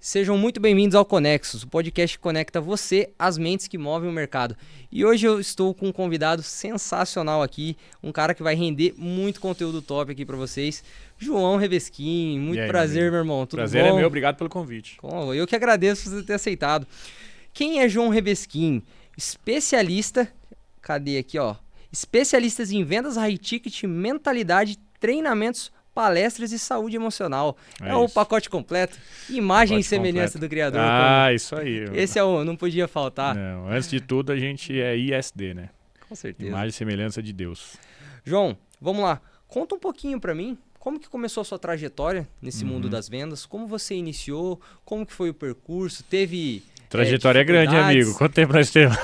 Sejam muito bem-vindos ao Conexos, o podcast que conecta você às mentes que movem o mercado. E hoje eu estou com um convidado sensacional aqui, um cara que vai render muito conteúdo top aqui para vocês, João Revesquim. Muito prazer, meu irmão. Tudo prazer bom? É meu, obrigado pelo convite. Eu que agradeço por você ter aceitado. Quem é João Revesquim? Especialista, cadê aqui, ó? Especialistas em vendas high ticket, mentalidade, treinamentos, palestras e saúde emocional. É o pacote completo. Imagem e semelhança do Criador. Isso aí. Esse é o, não podia faltar. Não, antes de tudo a gente é ISD, né? Com certeza. Imagem e semelhança de Deus. João, vamos lá. Conta um pouquinho pra mim, como que começou a sua trajetória nesse mundo das vendas? Como você iniciou? Como que foi o percurso? Teve... Trajetória é grande, amigo. Quanto tempo nós temos?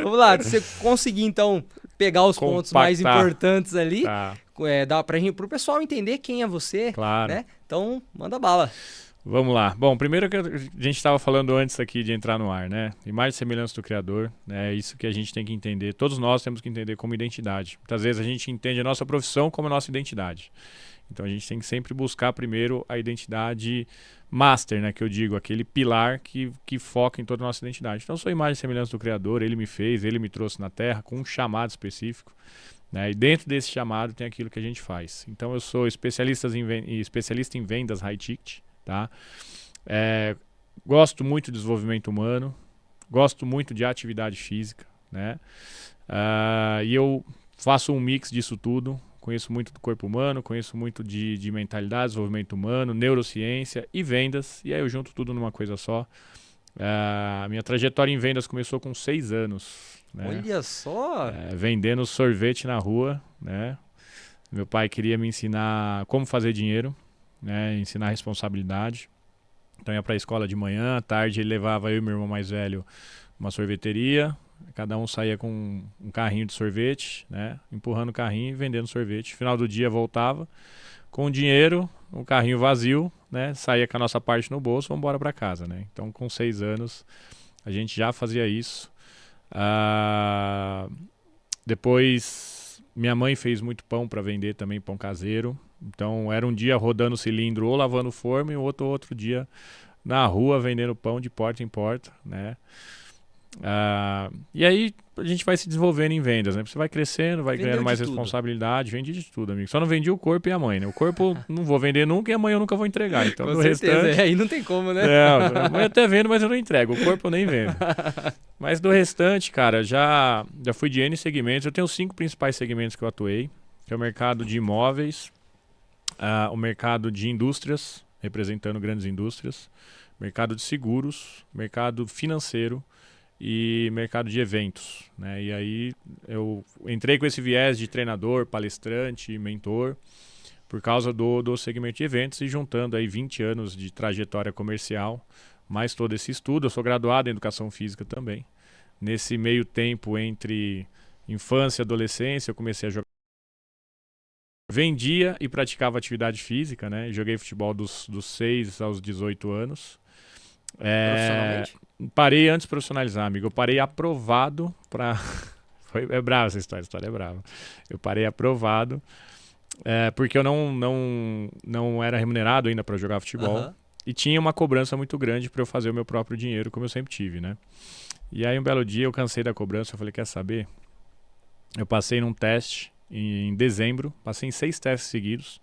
Vamos lá, você conseguir então pegar os pontos mais importantes ali, dá pro pessoal entender quem é você, claro, né? Então, manda bala. Vamos lá. Bom, primeiro que a gente estava falando antes aqui de entrar no ar, né? Imagem e semelhança do Criador, né? É isso que a gente tem que entender. Todos nós temos que entender como identidade. Muitas vezes a gente entende a nossa profissão como a nossa identidade. Então a gente tem que sempre buscar primeiro a identidade master, né, que eu digo, aquele pilar que foca em toda a nossa identidade. Então eu sou imagem e semelhança do Criador, ele me fez, ele me trouxe na Terra com um chamado específico, né, e dentro desse chamado tem aquilo que a gente faz. Então eu sou especialista em vendas high ticket, tá? Gosto muito de desenvolvimento humano, gosto muito de atividade física, né? E eu faço um mix disso tudo. Conheço muito do corpo humano, conheço muito de mentalidade, desenvolvimento humano, neurociência e vendas. E aí eu junto tudo numa coisa só. A minha trajetória em vendas começou com 6 anos. Né? Olha só! Vendendo sorvete na rua. Né? Meu pai queria me ensinar como fazer dinheiro, né? Ensinar responsabilidade. Então eu ia para a escola de manhã, à tarde ele levava eu e meu irmão mais velho numa sorveteria. Cada um saía com um carrinho de sorvete, né? Empurrando o carrinho e vendendo sorvete. Final do dia voltava com o dinheiro, o carrinho vazio, né? Saía com a nossa parte no bolso, vamos embora para casa, né? Então, com 6 anos, a gente já fazia isso. Depois, minha mãe fez muito pão para vender também, pão caseiro. Então, era um dia rodando o cilindro ou lavando forma e outro dia na rua vendendo pão de porta em porta, né? E aí a gente vai se desenvolvendo em vendas, né? Você vai crescendo, vai ganhando mais responsabilidade, vende de tudo, amigo. Só não vendi o corpo e a mãe, né? O corpo não vou vender nunca e a mãe eu nunca vou entregar. Então, com certeza, restante... aí não tem como, né? Não, a mãe eu até vendo, mas eu não entrego. O corpo eu nem vendo. Mas do restante, cara, já fui de N segmentos. Eu tenho 5 principais segmentos que eu atuei, que é o mercado de imóveis, o mercado de indústrias, representando grandes indústrias, mercado de seguros, mercado financeiro e mercado de eventos, né? E aí eu entrei com esse viés de treinador, palestrante, mentor, por causa do segmento de eventos e juntando aí 20 anos de trajetória comercial, mais todo esse estudo. Eu sou graduado em educação física também. Nesse meio tempo entre infância e adolescência, eu comecei a jogar. Vendia e praticava atividade física, né? Joguei futebol dos 6 aos 18 anos. Profissionalmente? Parei antes de profissionalizar, amigo. Eu parei aprovado para... É brava essa história, a história é brava. Eu parei aprovado porque eu não era remunerado ainda para jogar futebol. E tinha uma cobrança muito grande para eu fazer o meu próprio dinheiro, como eu sempre tive, né? E aí um belo dia eu cansei da cobrança, eu falei, quer saber? Eu passei num teste em dezembro, passei em 6 testes seguidos.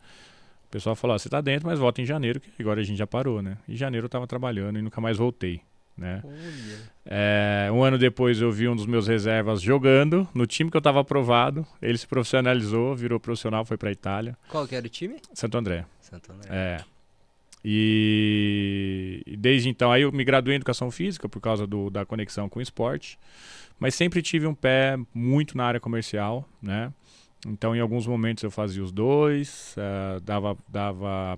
O pessoal falou, você tá dentro, mas volta em janeiro, que agora a gente já parou, né? Em janeiro eu tava trabalhando e nunca mais voltei, né? Um ano depois eu vi um dos meus reservas jogando no time que eu tava aprovado. Ele se profissionalizou, virou profissional, foi pra Itália. Qual que era o time? Santo André. Santo André. E desde então, aí eu me graduei em educação física por causa da conexão com o esporte. Mas sempre tive um pé muito na área comercial, né? Então, em alguns momentos eu fazia os dois, dava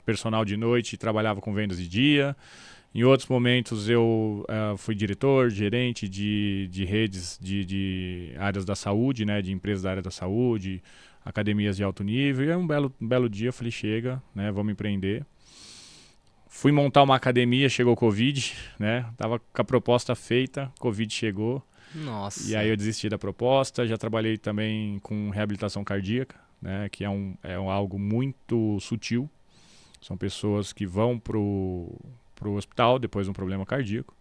personal de noite e trabalhava com vendas de dia. Em outros momentos eu fui diretor, gerente de redes de áreas da saúde, né, de empresas da área da saúde, academias de alto nível. E aí um belo dia eu falei, chega, né, vamos empreender. Fui montar uma academia, chegou o Covid, né? Tava com a proposta feita, Covid chegou. Nossa. E aí eu desisti da proposta. Já trabalhei também com reabilitação cardíaca, né? Que é algo muito sutil. São pessoas que vão pro pro hospital depois de um problema cardíaco.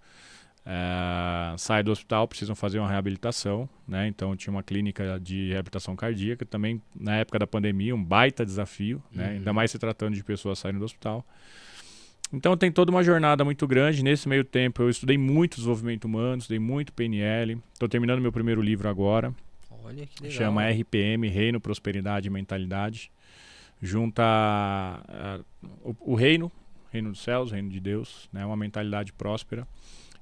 Sai do hospital, precisam fazer uma reabilitação, né? Então tinha uma clínica de reabilitação cardíaca, também na época da pandemia, um baita desafio, né? Ainda mais se tratando de pessoas saindo do hospital. Então tem toda uma jornada muito grande. Nesse meio tempo eu estudei muito desenvolvimento humano, estudei muito PNL. Estou terminando meu primeiro livro agora. Olha que legal. Chama RPM, Reino, Prosperidade e Mentalidade. Junta o reino dos céus, reino de Deus, né? Uma mentalidade próspera.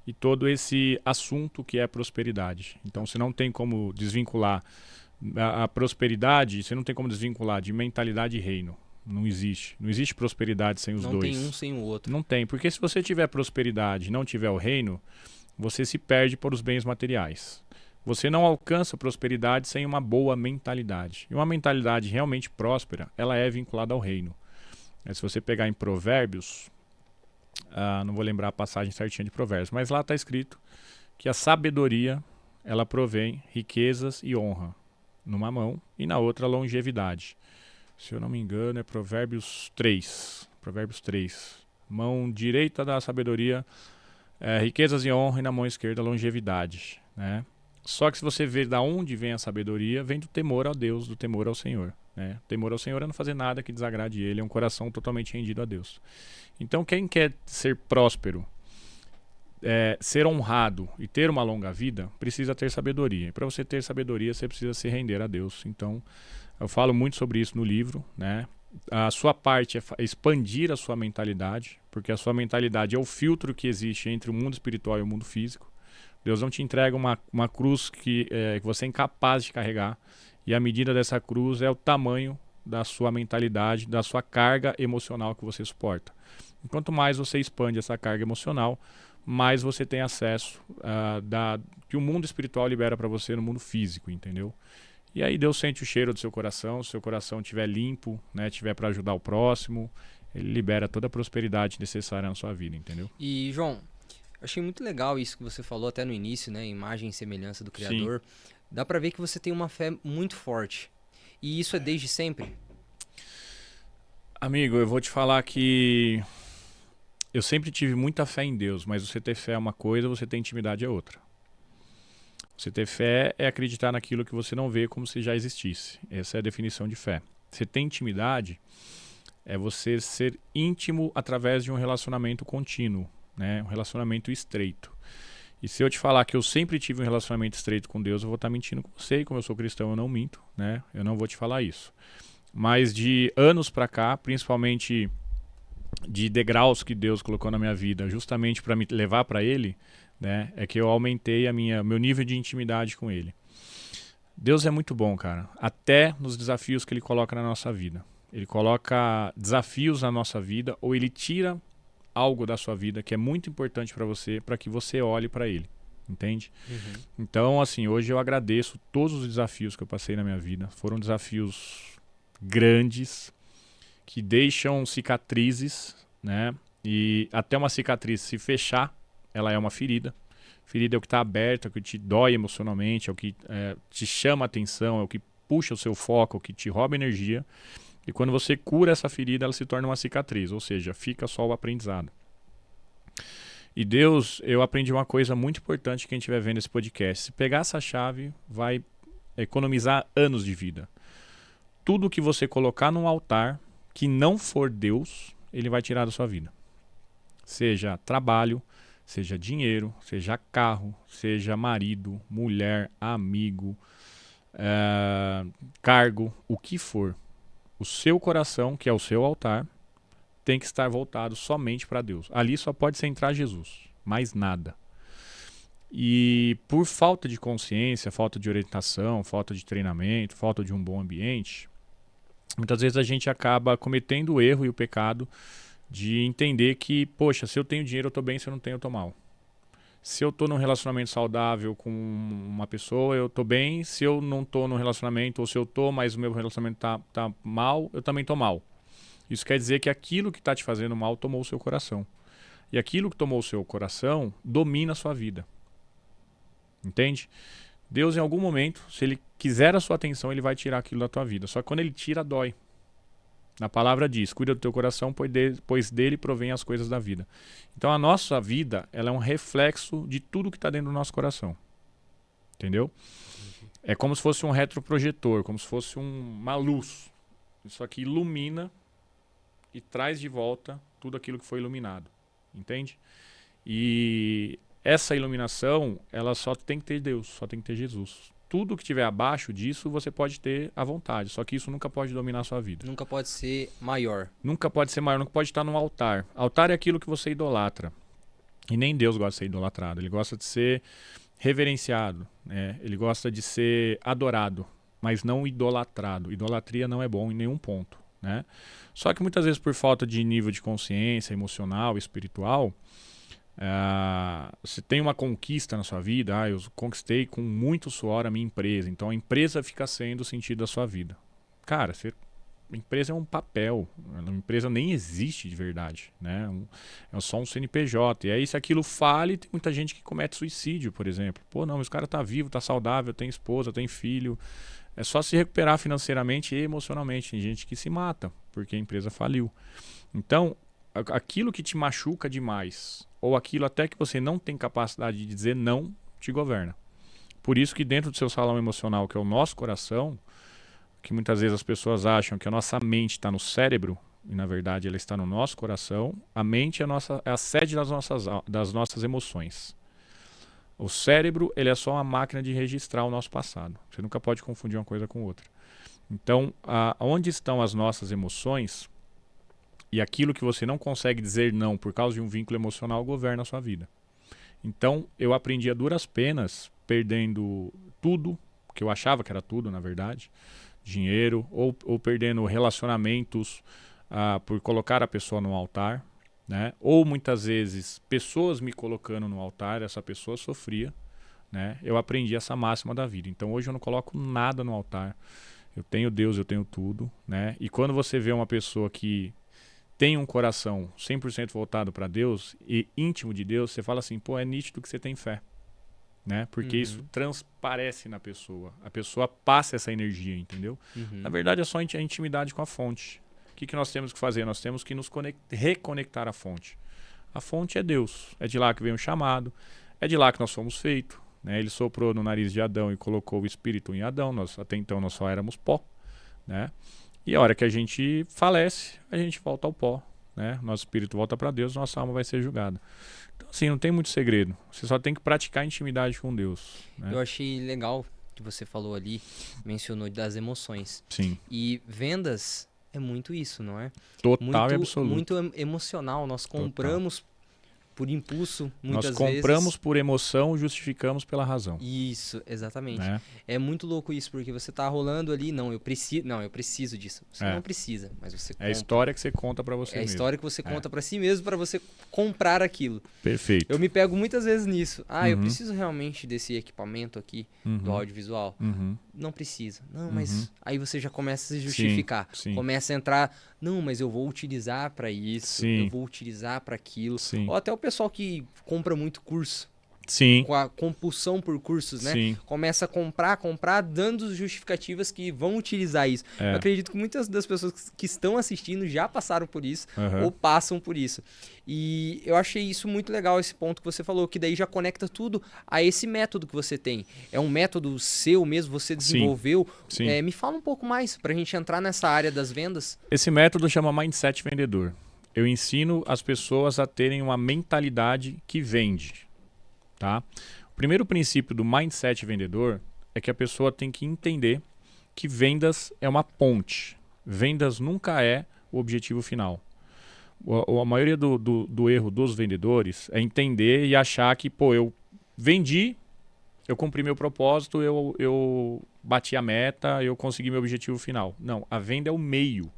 E todo esse assunto que é prosperidade. Então você não tem como desvincular a prosperidade, você não tem como desvincular de mentalidade e reino. Não existe. Não existe prosperidade sem os dois. Não tem um sem o outro. Não tem, porque se você tiver prosperidade e não tiver o reino, você se perde por os bens materiais. Você não alcança prosperidade sem uma boa mentalidade. E uma mentalidade realmente próspera, ela é vinculada ao reino. Se você pegar em Provérbios, não vou lembrar a passagem certinha de Provérbios, mas lá está escrito que a sabedoria, ela provém riquezas e honra numa mão e na outra longevidade. Se eu não me engano é Provérbios 3. Provérbios 3. Mão direita da sabedoria, riquezas e honra, e na mão esquerda longevidade, né? Só que se você ver da onde vem a sabedoria, vem do temor a Deus, do temor ao Senhor, né? O temor ao Senhor é não fazer nada que desagrade Ele, é um coração totalmente rendido a Deus. Então quem quer ser próspero, ser honrado e ter uma longa vida, precisa ter sabedoria. E para você ter sabedoria, você precisa se render a Deus. Então eu falo muito sobre isso no livro, né? A sua parte é expandir a sua mentalidade, porque a sua mentalidade é o filtro que existe entre o mundo espiritual e o mundo físico. Deus não te entrega uma cruz que você é incapaz de carregar, e a medida dessa cruz é o tamanho da sua mentalidade, da sua carga emocional que você suporta. Quanto mais você expande essa carga emocional, mais você tem acesso que o mundo espiritual libera para você no mundo físico, entendeu? E aí Deus sente o cheiro do seu coração, se o seu coração estiver limpo, né, estiver para ajudar o próximo, Ele libera toda a prosperidade necessária na sua vida, entendeu? E, João, achei muito legal isso que você falou até no início, né? Imagem e semelhança do Criador. Sim. Dá pra ver que você tem uma fé muito forte. E isso é desde sempre? Amigo, eu vou te falar que eu sempre tive muita fé em Deus, mas você ter fé é uma coisa, você ter intimidade é outra. Você ter fé é acreditar naquilo que você não vê como se já existisse. Essa é a definição de fé. Você ter intimidade é você ser íntimo através de um relacionamento contínuo, né? Um relacionamento estreito. E se eu te falar que eu sempre tive um relacionamento estreito com Deus, eu vou estar mentindo com você. E como eu sou cristão, eu não minto, né? Eu não vou te falar isso. Mas de anos para cá, principalmente de degraus que Deus colocou na minha vida, justamente para me levar para Ele, né? É que eu aumentei meu nível de intimidade com Ele. Deus é muito bom, cara. Até nos desafios que Ele coloca na nossa vida. Ele coloca desafios na nossa vida, ou Ele tira algo da sua vida que é muito importante para que você olhe para Ele, entende? Uhum. Então, assim, hoje eu agradeço todos os desafios que eu passei na minha vida. Foram desafios grandes, que deixam cicatrizes, né? E até uma cicatriz se fechar, ela é uma ferida. Ferida é o que está aberto, é o que te dói emocionalmente, é o que te chama a atenção, é o que puxa o seu foco, é o que te rouba energia. E quando você cura essa ferida, ela se torna uma cicatriz, ou seja, fica só o aprendizado. E Deus, eu aprendi uma coisa muito importante quem estiver vendo esse podcast. Se pegar essa chave, vai economizar anos de vida. Tudo que você colocar num altar que não for Deus, Ele vai tirar da sua vida. Seja trabalho, seja dinheiro, seja carro, seja marido, mulher, amigo, cargo, o que for. O seu coração, que é o seu altar, tem que estar voltado somente para Deus. Ali só pode entrar Jesus, mais nada. E por falta de consciência, falta de orientação, falta de treinamento, falta de um bom ambiente, muitas vezes a gente acaba cometendo o erro e o pecado de entender que, poxa, se eu tenho dinheiro eu estou bem, se eu não tenho eu estou mal. Se eu estou num relacionamento saudável com uma pessoa, eu estou bem. Se eu não estou num relacionamento, ou se eu estou, mas o meu relacionamento tá mal, eu também estou mal. Isso quer dizer que aquilo que está te fazendo mal tomou o seu coração. E aquilo que tomou o seu coração domina a sua vida. Entende? Deus, em algum momento, se Ele quiser a sua atenção, Ele vai tirar aquilo da tua vida. Só que quando Ele tira, dói. Na palavra diz, cuida do teu coração, pois dele provém as coisas da vida. Então a nossa vida, ela é um reflexo de tudo que está dentro do nosso coração. Entendeu? É como se fosse um retroprojetor, como se fosse uma luz. Isso aqui ilumina e traz de volta tudo aquilo que foi iluminado. Entende? E essa iluminação, ela só tem que ter Deus, só tem que ter Jesus. Tudo que tiver abaixo disso, você pode ter à vontade. Só que isso nunca pode dominar a sua vida. Nunca pode ser maior. Nunca pode ser maior, nunca pode estar num altar. Altar é aquilo que você idolatra. E nem Deus gosta de ser idolatrado. Ele gosta de ser reverenciado. Né? Ele gosta de ser adorado, mas não idolatrado. Idolatria não é bom em nenhum ponto. Né? Só que muitas vezes por falta de nível de consciência emocional, espiritual, você tem uma conquista na sua vida, eu conquistei com muito suor a minha empresa, então a empresa fica sendo o sentido da sua vida. Cara, a empresa é um papel, a empresa nem existe de verdade, né? É só um CNPJ, e aí se aquilo fale, tem muita gente que comete suicídio, por exemplo. Pô, não, mas o cara tá vivo, tá saudável, tem esposa, tem filho, é só se recuperar financeiramente e emocionalmente. Tem gente que se mata, porque a empresa faliu. Então, aquilo que te machuca demais, ou aquilo até que você não tem capacidade de dizer não, te governa. Por isso que dentro do seu salão emocional, que é o nosso coração, que muitas vezes as pessoas acham que a nossa mente está no cérebro, e na verdade ela está no nosso coração, a mente é a sede das nossas emoções. O cérebro, ele é só uma máquina de registrar o nosso passado. Você nunca pode confundir uma coisa com outra. Então, onde estão as nossas emoções, e aquilo que você não consegue dizer não por causa de um vínculo emocional governa a sua vida. Então, eu aprendi a duras penas, perdendo tudo, que eu achava que era tudo, na verdade, dinheiro, ou perdendo relacionamentos por colocar a pessoa no altar, né? Ou muitas vezes pessoas me colocando no altar, essa pessoa sofria, né? Eu aprendi essa máxima da vida. Então, hoje eu não coloco nada no altar. Eu tenho Deus, eu tenho tudo, né? E quando você vê uma pessoa que tem um coração 100% voltado para Deus e íntimo de Deus, você fala assim, pô, é nítido que você tem fé, né? Porque isso transparece na pessoa. A pessoa passa essa energia, entendeu? Na verdade, é só a intimidade com a fonte. O que nós temos que fazer? Nós temos que nos reconectar à fonte. A fonte é Deus. É de lá que vem o chamado. É de lá que nós fomos feitos. Né? Ele soprou no nariz de Adão e colocou o espírito em Adão. Até então nós só éramos pó, né? E a hora que a gente falece, a gente volta ao pó, né? Nosso espírito volta para Deus, nossa alma vai ser julgada. Então, assim, não tem muito segredo. Você só tem que praticar intimidade com Deus. Né? Eu achei legal que você falou ali, mencionou das emoções. Sim. E vendas é muito isso, não é? Total e absoluto. Muito emocional. Nós compramos por impulso, muitas vezes. Nós compramos por emoção, justificamos pela razão. Isso, exatamente. Né? É muito louco isso, porque você tá rolando ali, eu preciso disso. Você não precisa, mas você compra. É a história que você conta para você mesmo. É a história que você conta para si mesmo, para você comprar aquilo. Perfeito. Eu me pego muitas vezes nisso. Eu preciso realmente desse equipamento aqui do audiovisual. Não precisa. Não, mas aí você já começa a se justificar. Sim. Começa a entrar, não, mas eu vou utilizar para isso, eu vou utilizar para aquilo. Sim. Ou até o pessoal que compra muito curso. Sim. Com a compulsão por cursos, né? Sim. Começa a comprar, dando justificativas que vão utilizar isso. Eu acredito que muitas das pessoas que estão assistindo já passaram por isso ou passam por isso. E eu achei isso muito legal, esse ponto que você falou, que daí já conecta tudo a esse método que você tem. É um método seu mesmo, você desenvolveu. Sim. Me fala um pouco mais pra gente entrar nessa área das vendas. Esse método chama Mindset Vendedor. Eu ensino as pessoas a terem uma mentalidade que vende. Tá? O primeiro princípio do Mindset Vendedor é que a pessoa tem que entender que vendas é uma ponte. Vendas nunca é o objetivo final. A maioria do erro dos vendedores é entender e achar que, eu vendi, eu cumpri meu propósito, eu bati a meta, eu consegui meu objetivo final. Não, a venda é o meio.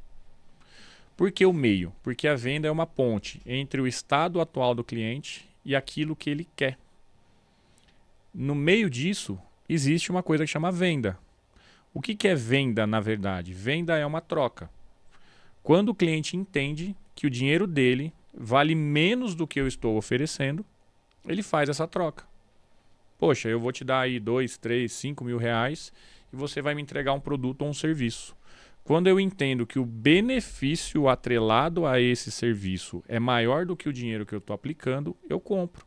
Por que o meio? Porque a venda é uma ponte entre o estado atual do cliente e aquilo que ele quer. No meio disso, existe uma coisa que chama venda. O que é venda, na verdade? Venda é uma troca. Quando o cliente entende que o dinheiro dele vale menos do que eu estou oferecendo, ele faz essa troca. Poxa, eu vou te dar aí 2, 3, 5 mil reais e você vai me entregar um produto ou um serviço. Quando eu entendo que o benefício atrelado a esse serviço é maior do que o dinheiro que eu estou aplicando, eu compro.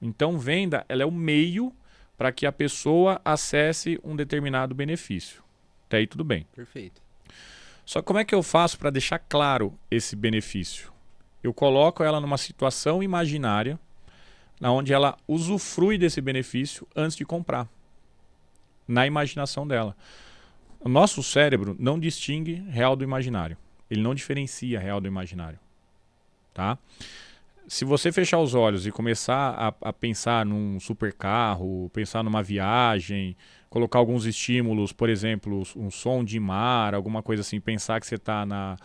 Então, venda, ela é o meio para que a pessoa acesse um determinado benefício. Até aí tudo bem. Perfeito. Só que como é que eu faço para deixar claro esse benefício? Eu coloco ela numa situação imaginária, onde ela usufrui desse benefício antes de comprar. Na imaginação dela. O nosso cérebro não distingue real do imaginário. Ele não diferencia real do imaginário. Tá? Se você fechar os olhos e começar a pensar num super carro, pensar numa viagem, colocar alguns estímulos, por exemplo, um som de mar, alguma coisa assim, pensar que você está nas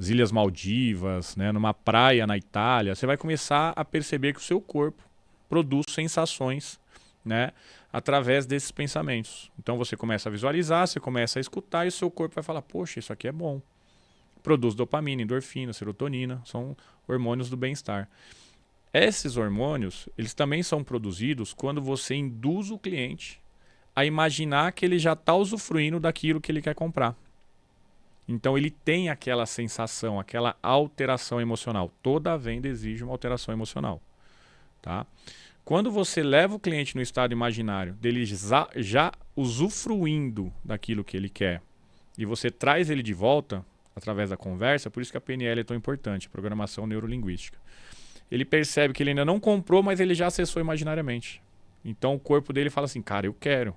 Ilhas Maldivas, né, numa praia na Itália, você vai começar a perceber que o seu corpo produz sensações, né, através desses pensamentos. Então você começa a visualizar, você começa a escutar e o seu corpo vai falar, poxa, isso aqui é bom. Produz dopamina, endorfina, serotonina, são hormônios do bem-estar. Esses hormônios, eles também são produzidos quando você induz o cliente a imaginar que ele já está usufruindo daquilo que ele quer comprar. Então ele tem aquela sensação, aquela alteração emocional. Toda venda exige uma alteração emocional. Tá? Quando você leva o cliente no estado imaginário, dele já usufruindo daquilo que ele quer, e você traz ele de volta através da conversa, por isso que a PNL é tão importante, Programação Neurolinguística. Ele percebe que ele ainda não comprou, mas ele já acessou imaginariamente. Então o corpo dele fala assim, cara, eu quero.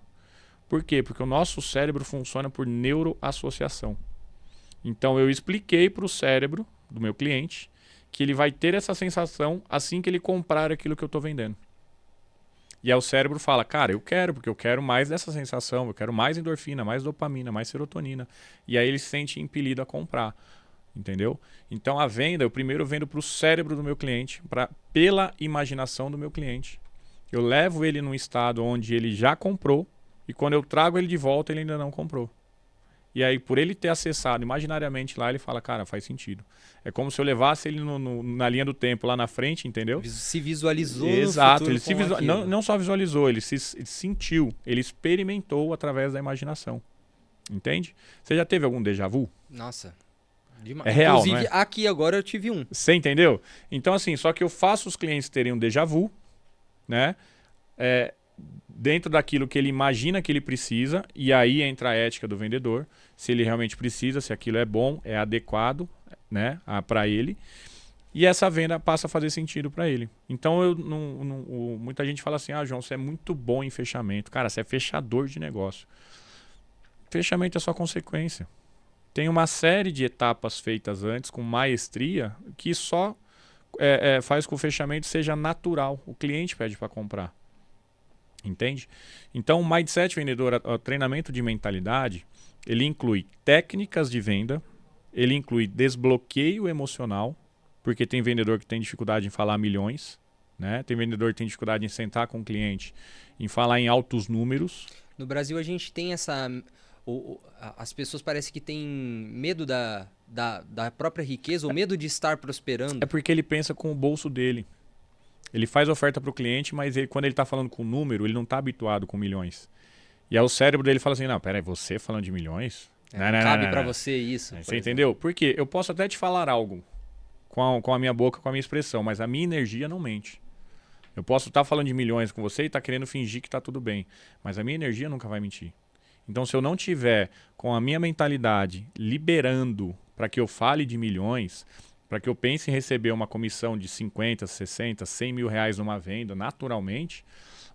Por quê? Porque o nosso cérebro funciona por neuroassociação. Então eu expliquei para o cérebro do meu cliente que ele vai ter essa sensação assim que ele comprar aquilo que eu estou vendendo. E aí o cérebro fala, cara, eu quero, porque eu quero mais dessa sensação, eu quero mais endorfina, mais dopamina, mais serotonina. E aí ele se sente impelido a comprar, entendeu? Então a venda, eu primeiro vendo para o cérebro do meu cliente, pela imaginação do meu cliente. Eu levo ele num estado onde ele já comprou e quando eu trago ele de volta, ele ainda não comprou. E aí, por ele ter acessado imaginariamente lá, ele fala, cara, faz sentido. É como se eu levasse ele na linha do tempo, lá na frente, entendeu? Se visualizou. Exato, no ele futuro não só visualizou, ele sentiu, ele experimentou através da imaginação. Entende? Você já teve algum déjà vu? Nossa. É real, inclusive, não é? aqui agora eu tive um. Você entendeu? Então, assim, só que eu faço os clientes terem um déjà vu, né? Dentro daquilo que ele imagina que ele precisa, e aí entra a ética do vendedor, se ele realmente precisa, se aquilo é bom, é adequado, né, para ele, e essa venda passa a fazer sentido para ele. Então muita gente fala assim, João, você é muito bom em fechamento. Cara, você é fechador de negócio. Fechamento é só consequência. Tem uma série de etapas feitas antes com maestria que só faz com que o fechamento seja natural. O cliente pede para comprar. Entende? Então, o Mindset Vendedor, o treinamento de mentalidade, ele inclui técnicas de venda, ele inclui desbloqueio emocional, porque tem vendedor que tem dificuldade em falar milhões, né? Tem vendedor que tem dificuldade em sentar com o cliente, em falar em altos números. No Brasil, a gente tem essa... as pessoas parecem que têm medo da própria riqueza, ou medo de estar prosperando. É porque ele pensa com o bolso dele. Ele faz oferta para o cliente, mas quando ele está falando com número, ele não está habituado com milhões. E aí o cérebro dele fala assim, não, peraí, você falando de milhões? Não cabe para você isso. Você entendeu? Porque eu posso até te falar algo com a minha boca, com a minha expressão, mas a minha energia não mente. Eu posso estar falando de milhões com você e estar querendo fingir que está tudo bem, mas a minha energia nunca vai mentir. Então, se eu não tiver com a minha mentalidade liberando para que eu fale de milhões, para que eu pense em receber uma comissão de 50, 60, 100 mil reais numa venda, naturalmente,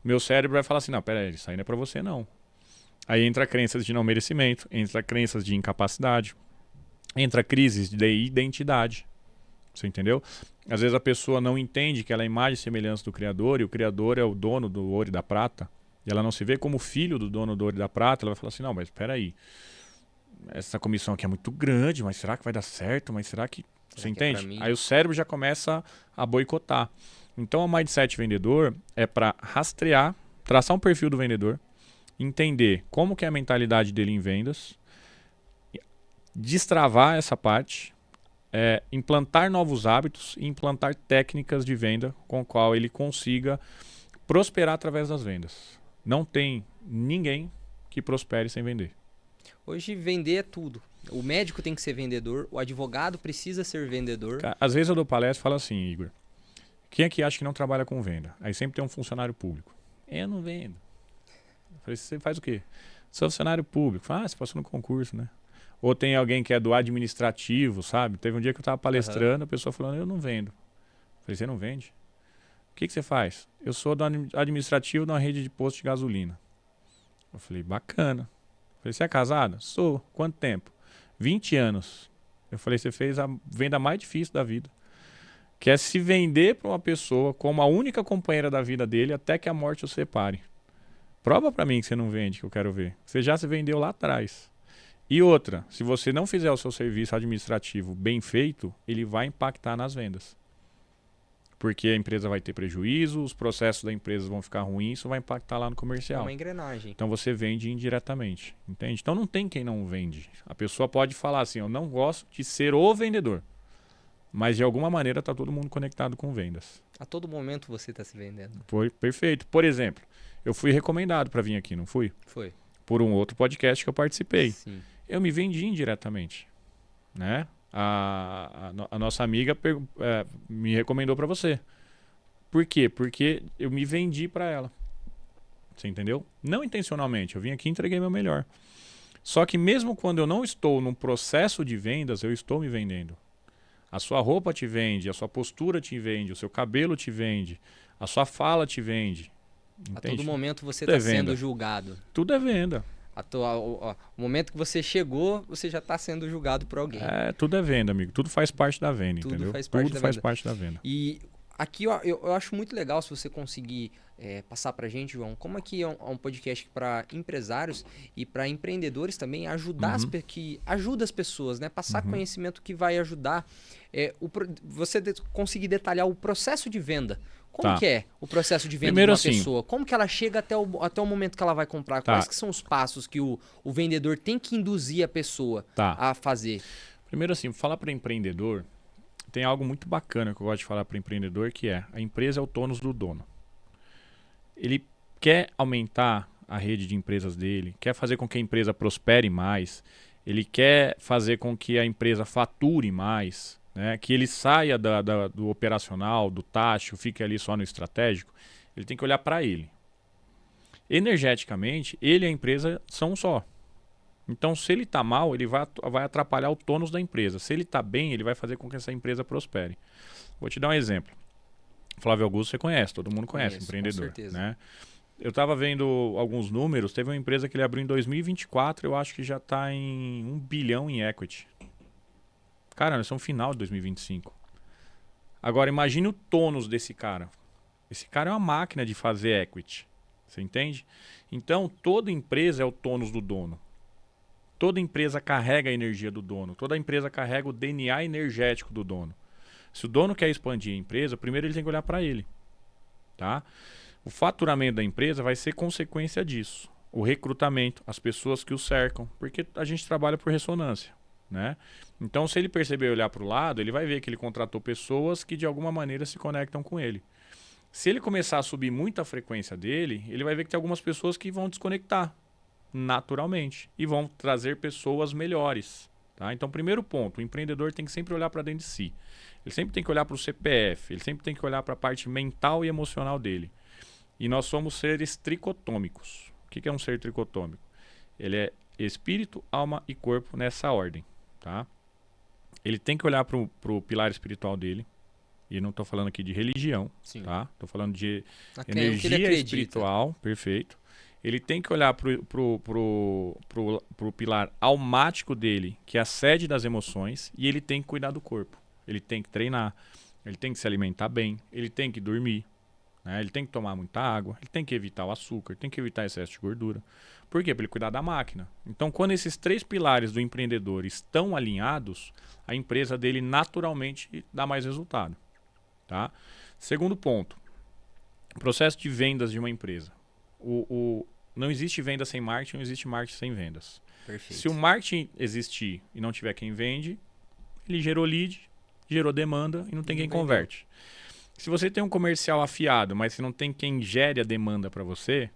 meu cérebro vai falar assim, não, peraí, isso aí não é para você não. Aí entra crenças de não merecimento, entra crenças de incapacidade, entra crises de identidade. Você entendeu? Às vezes a pessoa não entende que ela é imagem e semelhança do Criador, e o Criador é o dono do ouro e da prata, e ela não se vê como filho do dono do ouro e da prata, ela vai falar assim, não, mas peraí, essa comissão aqui é muito grande, mas será que vai dar certo? Mas será que... Você entende? Aí o cérebro já começa a boicotar. Então o Mindset Vendedor é para rastrear, traçar um perfil do vendedor, entender como que é a mentalidade dele em vendas, destravar essa parte, implantar novos hábitos e implantar técnicas de venda com a qual ele consiga prosperar através das vendas. Não tem ninguém que prospere sem vender. Hoje vender é tudo. O médico tem que ser vendedor, o advogado precisa ser vendedor. Às vezes eu dou palestra e falo assim, Igor, quem aqui acha que não trabalha com venda? Aí sempre tem um funcionário público. Eu não vendo. Eu falei, você faz o quê? Sou funcionário público. Você passou no concurso, né? Ou tem alguém que é do administrativo, sabe? Teve um dia que eu estava palestrando, a pessoa falando, eu não vendo. Eu falei, você não vende? O que você faz? Eu sou do administrativo de uma rede de posto de gasolina. Eu falei, bacana. Eu falei, você é casada? Sou. Quanto tempo? 20 anos. Eu falei, você fez a venda mais difícil da vida. Que é se vender para uma pessoa como a única companheira da vida dele até que a morte o separe. Prova para mim que você não vende, que eu quero ver. Você já se vendeu lá atrás. E outra, se você não fizer o seu serviço administrativo bem feito, ele vai impactar nas vendas. Porque a empresa vai ter prejuízo, os processos da empresa vão ficar ruins, isso vai impactar lá no É comercial. uma engrenagem. Então você vende indiretamente, entende? Então não tem quem não vende. A pessoa pode falar assim, eu não gosto de ser o vendedor. Mas de alguma maneira está todo mundo conectado com vendas. A todo momento você está se vendendo. Foi perfeito. Por exemplo, eu fui recomendado para vir aqui, não fui? Foi. Por um outro podcast que eu participei. Sim. Eu me vendi indiretamente, né? A nossa amiga me recomendou para você. Por quê? Porque eu me vendi para ela. Você entendeu? Não intencionalmente. Eu vim aqui e entreguei meu melhor. Só que mesmo quando eu não estou num processo de vendas, eu estou me vendendo. A sua roupa te vende, a sua postura te vende, o seu cabelo te vende, a sua fala te vende. A Entende? todo momento você Tudo é está sendo venda. julgado. Tudo é venda. O momento que você chegou, você já está sendo julgado por alguém. Tudo é venda, amigo. Tudo faz parte da venda, Tudo entendeu? faz parte Tudo da faz venda. parte da venda. E aqui ó, eu acho muito legal se você conseguir passar pra gente, João, como aqui é um podcast para empresários e para empreendedores também, ajudar que ajuda as pessoas, né? Passar conhecimento que vai ajudar você conseguir detalhar o processo de venda. Como Tá. que é o processo de venda Primeiro de uma assim, pessoa? Como que ela chega até o momento que ela vai comprar? Tá. Quais que são os passos que o vendedor tem que induzir a pessoa Tá. a fazer? Primeiro assim, falar para empreendedor, tem algo muito bacana que eu gosto de falar para empreendedor, que é a empresa é o tônus do dono. Ele quer aumentar a rede de empresas dele, quer fazer com que a empresa prospere mais, ele quer fazer com que a empresa fature mais, né? Que ele saia do operacional, do taxa, fique ali só no estratégico. Ele tem que olhar para ele. Energeticamente, ele e a empresa são um só. Então, se ele está mal, ele vai atrapalhar o tônus da empresa. Se ele está bem, ele vai fazer com que essa empresa prospere. Vou te dar um exemplo. Flávio Augusto você conhece, todo mundo conhece, empreendedor. Com certeza. Né? Eu estava vendo alguns números, teve uma empresa que ele abriu em 2024, eu acho que já está em 1 bilhão em equity. Cara, nós estamos no final de 2025. Agora, imagine o tônus desse cara. Esse cara é uma máquina de fazer equity. Você entende? Então, toda empresa é o tônus do dono. Toda empresa carrega a energia do dono. Toda empresa carrega o DNA energético do dono. Se o dono quer expandir a empresa, primeiro ele tem que olhar para ele. Tá? O faturamento da empresa vai ser consequência disso. O recrutamento, as pessoas que o cercam. Porque a gente trabalha por ressonância. Né? Então, se ele perceber e olhar para o lado, ele vai ver que ele contratou pessoas que de alguma maneira se conectam com ele. Se ele começar a subir muito a frequência dele, ele vai ver que tem algumas pessoas que vão desconectar naturalmente e vão trazer pessoas melhores. Tá? Então, primeiro ponto, o empreendedor tem que sempre olhar para dentro de si. Ele sempre tem que olhar para o CPF, ele sempre tem que olhar para a parte mental e emocional dele. E nós somos seres tricotômicos. O que é um ser tricotômico? Ele é espírito, alma e corpo nessa ordem. Tá? Ele tem que olhar para o pilar espiritual dele. E não estou falando aqui de religião. Sim. Tá? Estou falando de Que ele energia acredita. espiritual. Perfeito. Ele tem que olhar pro pilar almático dele, que é a sede das emoções, e ele tem que cuidar do corpo. Ele tem que treinar, ele tem que se alimentar bem, ele tem que dormir, né? Ele tem que tomar muita água, ele tem que evitar o açúcar, tem que evitar excesso de gordura. Por quê? Para ele cuidar da máquina. Então, quando esses 3 pilares do empreendedor estão alinhados, a empresa dele naturalmente dá mais resultado. Tá? Segundo ponto, processo de vendas de uma empresa. Não existe venda sem marketing, não existe marketing sem vendas. Perfeito. Se o marketing existir e não tiver quem vende, ele gerou lead, gerou demanda e não tem quem converte. Se você tem um comercial afiado, mas se não tem quem gere a demanda para você,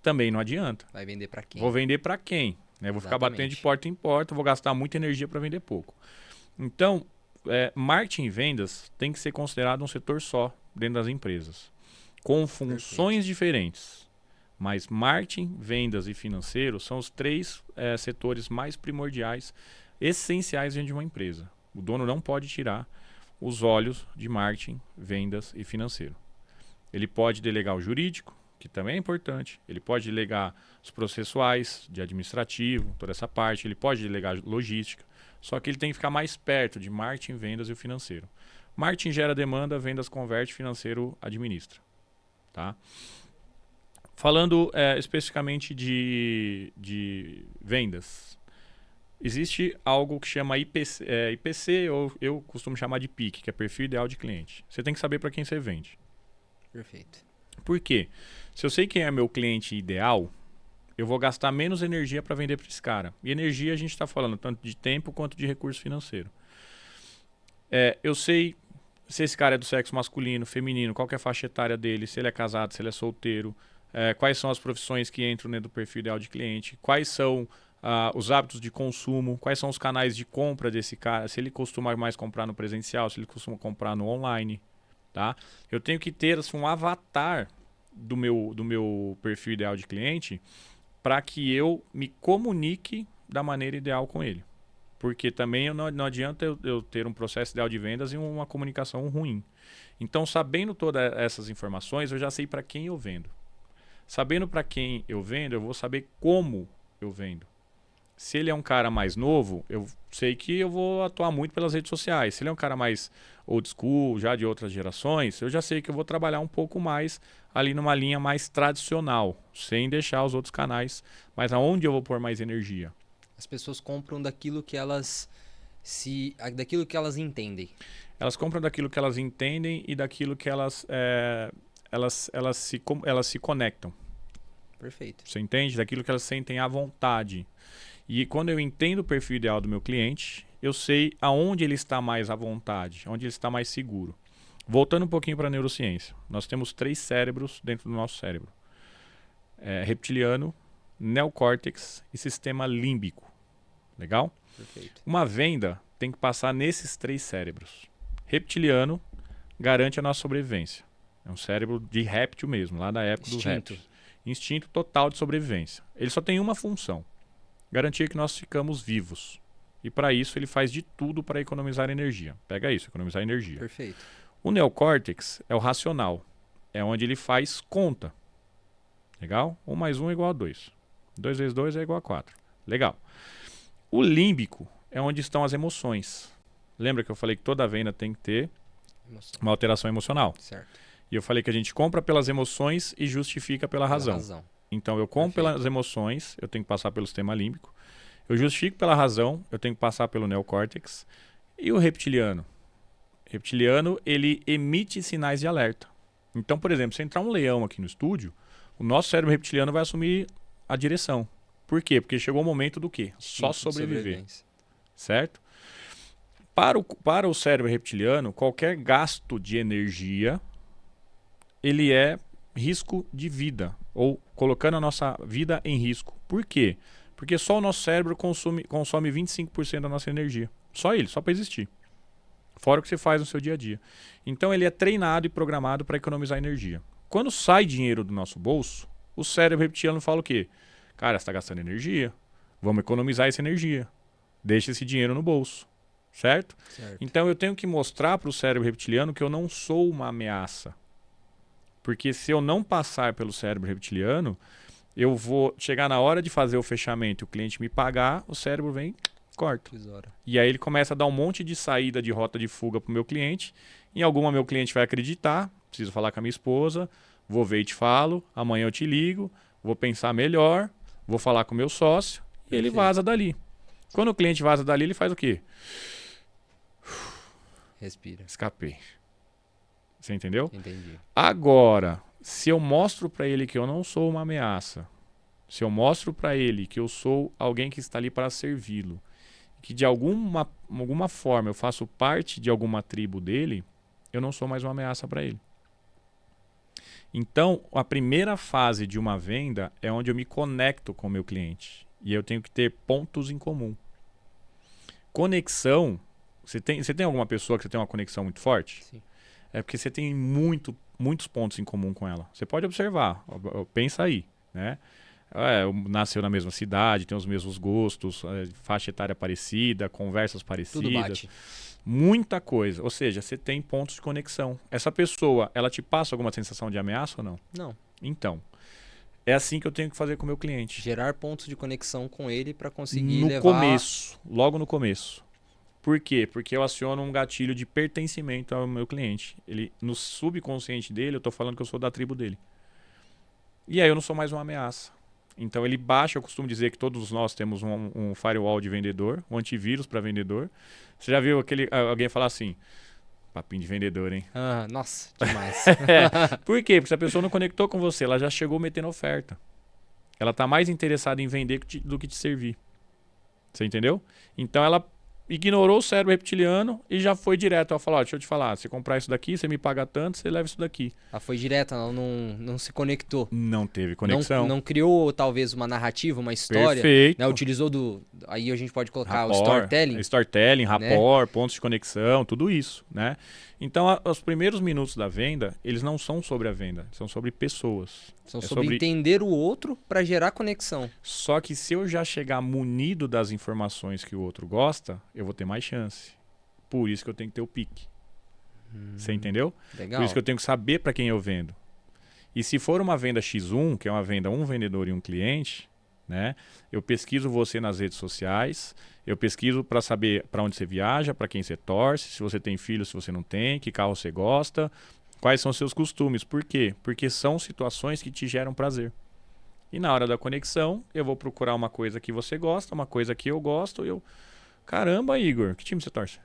também não adianta. Vai vender para quem? Vou vender para quem? Né? Eu vou ficar batendo de porta em porta, vou gastar muita energia para vender pouco. Então, marketing e vendas tem que ser considerado um setor só dentro das empresas, com funções diferentes. Mas marketing, vendas e financeiro são os 3 setores mais primordiais, essenciais dentro de uma empresa. O dono não pode tirar os olhos de marketing, vendas e financeiro. Ele pode delegar o jurídico, que também é importante. Ele pode delegar os processuais, de administrativo, toda essa parte. Ele pode delegar logística. Só que ele tem que ficar mais perto de marketing, vendas e o financeiro. Marketing gera demanda, vendas converte, financeiro administra. Tá? Falando especificamente de vendas, existe algo que chama IPC, ou eu costumo chamar de PIC, que é perfil ideal de cliente. Você tem que saber para quem você vende. Perfeito. Por quê? Se eu sei quem é meu cliente ideal, eu vou gastar menos energia para vender para esse cara. E energia a gente está falando tanto de tempo quanto de recurso financeiro. Eu sei se esse cara é do sexo masculino, feminino, qual que é a faixa etária dele, se ele é casado, se ele é solteiro, quais são as profissões que entram dentro do perfil ideal de cliente, quais são os hábitos de consumo, quais são os canais de compra desse cara, se ele costuma mais comprar no presencial, se ele costuma comprar no online. Tá? Eu tenho que ter assim, um avatar do meu perfil ideal de cliente para que eu me comunique da maneira ideal com ele. Porque também não adianta eu ter um processo ideal de vendas e uma comunicação ruim. Então, sabendo todas essas informações, eu já sei para quem eu vendo. Sabendo para quem eu vendo, eu vou saber como eu vendo. Se ele é um cara mais novo, eu sei que eu vou atuar muito pelas redes sociais. Se ele é um cara mais old school, já de outras gerações, eu já sei que eu vou trabalhar um pouco mais ali numa linha mais tradicional, sem deixar os outros canais. Mas aonde eu vou pôr mais energia? As pessoas compram daquilo que elas entendem. Elas compram daquilo que elas entendem e daquilo que elas se conectam. Perfeito. Você entende? Daquilo que elas sentem à vontade. E quando eu entendo o perfil ideal do meu cliente, eu sei aonde ele está mais à vontade, onde ele está mais seguro. Voltando um pouquinho para a neurociência. Nós temos 3 cérebros dentro do nosso cérebro. Reptiliano, neocórtex e sistema límbico. Legal? Perfeito. Uma venda tem que passar nesses 3 cérebros. Reptiliano garante a nossa sobrevivência. É um cérebro de réptil mesmo, lá da época dos répteis. Instinto total de sobrevivência. Ele só tem uma função: garantir que nós ficamos vivos. E para isso ele faz de tudo para economizar energia. Pega isso, economizar energia. Perfeito. O neocórtex é o racional. É onde ele faz conta. Legal? 1 mais 1 é igual a 2. 2 vezes 2 é igual a 4. Legal. O límbico é onde estão as emoções. Lembra que eu falei que toda venda tem que ter uma alteração emocional? Certo. E eu falei que a gente compra pelas emoções e justifica pela razão. Então eu compro pelas emoções, eu tenho que passar pelo sistema límbico. Eu justifico pela razão, eu tenho que passar pelo neocórtex. E o reptiliano? O reptiliano, ele emite sinais de alerta. Então, por exemplo, se entrar um leão aqui no estúdio, o nosso cérebro reptiliano vai assumir a direção. Por quê? Porque chegou o momento do quê? Só sobreviver. Certo? Para o cérebro reptiliano, qualquer gasto de energia, ele é risco de vida, ou colocando a nossa vida em risco. Por quê? Porque só o nosso cérebro consome 25% da nossa energia. Só ele, só para existir. Fora o que você faz no seu dia a dia. Então ele é treinado e programado para economizar energia. Quando sai dinheiro do nosso bolso, o cérebro reptiliano fala o quê? Cara, você está gastando energia, vamos economizar essa energia. Deixa esse dinheiro no bolso. Certo? Então eu tenho que mostrar para o cérebro reptiliano que eu não sou uma ameaça. Porque se eu não passar pelo cérebro reptiliano, eu vou chegar na hora de fazer o fechamento e o cliente me pagar, o cérebro vem, corta. E aí ele começa a dar um monte de saída de rota de fuga para o meu cliente. Em alguma meu cliente vai acreditar, preciso falar com a minha esposa, vou ver e te falo, amanhã eu te ligo, vou pensar melhor, vou falar com o meu sócio e ele vaza dali. Quando o cliente vaza dali, ele faz o quê? Respira. Escapei. Você entendeu? Entendi. Agora, se eu mostro para ele que eu não sou uma ameaça, se eu mostro para ele que eu sou alguém que está ali para servi-lo, que de alguma forma eu faço parte de alguma tribo dele, eu não sou mais uma ameaça para ele. Então, a primeira fase de uma venda é onde eu me conecto com o meu cliente. E eu tenho que ter pontos em comum. Conexão, você tem alguma pessoa que você tem uma conexão muito forte? Sim. É porque você tem muitos pontos em comum com ela. Você pode observar, pensa aí, né? Nasceu na mesma cidade, tem os mesmos gostos, faixa etária parecida, conversas parecidas. Tudo bate. Muita coisa. Ou seja, você tem pontos de conexão. Essa pessoa, ela te passa alguma sensação de ameaça ou não? Não. Então, é assim que eu tenho que fazer com o meu cliente. Gerar pontos de conexão com ele para conseguir No levar... começo, logo no começo. Por quê? Porque eu aciono um gatilho de pertencimento ao meu cliente. Ele, no subconsciente dele, eu estou falando que eu sou da tribo dele. E aí eu não sou mais uma ameaça. Então ele baixa, eu costumo dizer que todos nós temos um firewall de vendedor, um antivírus para vendedor. Você já viu alguém falar assim, papinho de vendedor, hein? Ah, nossa, demais. Por quê? Porque se a pessoa não conectou com você, ela já chegou metendo oferta. Ela está mais interessada em vender do que te servir. Você entendeu? Então ela ignorou o cérebro reptiliano e já foi direto. Ela falou, deixa eu te falar, você comprar isso daqui, você me paga tanto, você leva isso daqui. Ela foi direta, não se conectou. Não teve conexão. Não criou, talvez, uma narrativa, uma história. Perfeito. Né? Utilizou Aí a gente pode colocar Rapport, o storytelling. Storytelling, rapport, pontos de conexão, tudo isso, né? Então, os primeiros minutos da venda, eles não são sobre a venda, são sobre pessoas. São sobre entender o outro para gerar conexão. Só que se eu já chegar munido das informações que o outro gosta, eu vou ter mais chance. Por isso que eu tenho que ter o pique. Você entendeu? Legal. Por isso que eu tenho que saber para quem eu vendo. E se for uma venda X1, que é uma venda um vendedor e um cliente, né? Eu pesquiso você nas redes sociais, eu pesquiso para saber para onde você viaja, para quem você torce, se você tem filho, se você não tem, que carro você gosta, quais são os seus costumes. Por quê? Porque são situações que te geram prazer. E na hora da conexão, eu vou procurar uma coisa que você gosta, uma coisa que eu gosto, Caramba, Igor, que time você torce?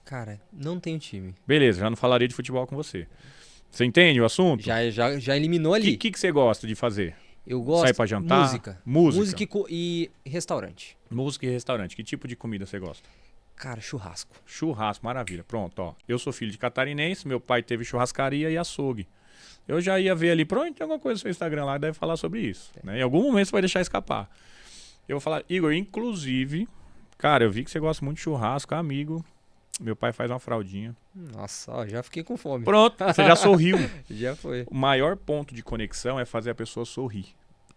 Cara, não tenho time. Beleza, já não falaria de futebol com você. Você entende o assunto? Já eliminou ali. O que você gosta de fazer? Eu gosto. Sair pra jantar? Música. Música E restaurante. Música e restaurante. Que tipo de comida você gosta? Cara, churrasco. Churrasco, maravilha. Pronto, ó. Eu sou filho de catarinense, meu pai teve churrascaria e açougue. Eu já ia ver ali, pronto, tem alguma coisa no seu Instagram lá que deve falar sobre isso. Né? Em algum momento você vai deixar escapar. Eu vou falar, Igor, inclusive, cara, eu vi que você gosta muito de churrasco, amigo. Meu pai faz uma fraldinha. Nossa, ó, já fiquei com fome. Pronto, você já sorriu. Já foi. O maior ponto de conexão é fazer a pessoa sorrir.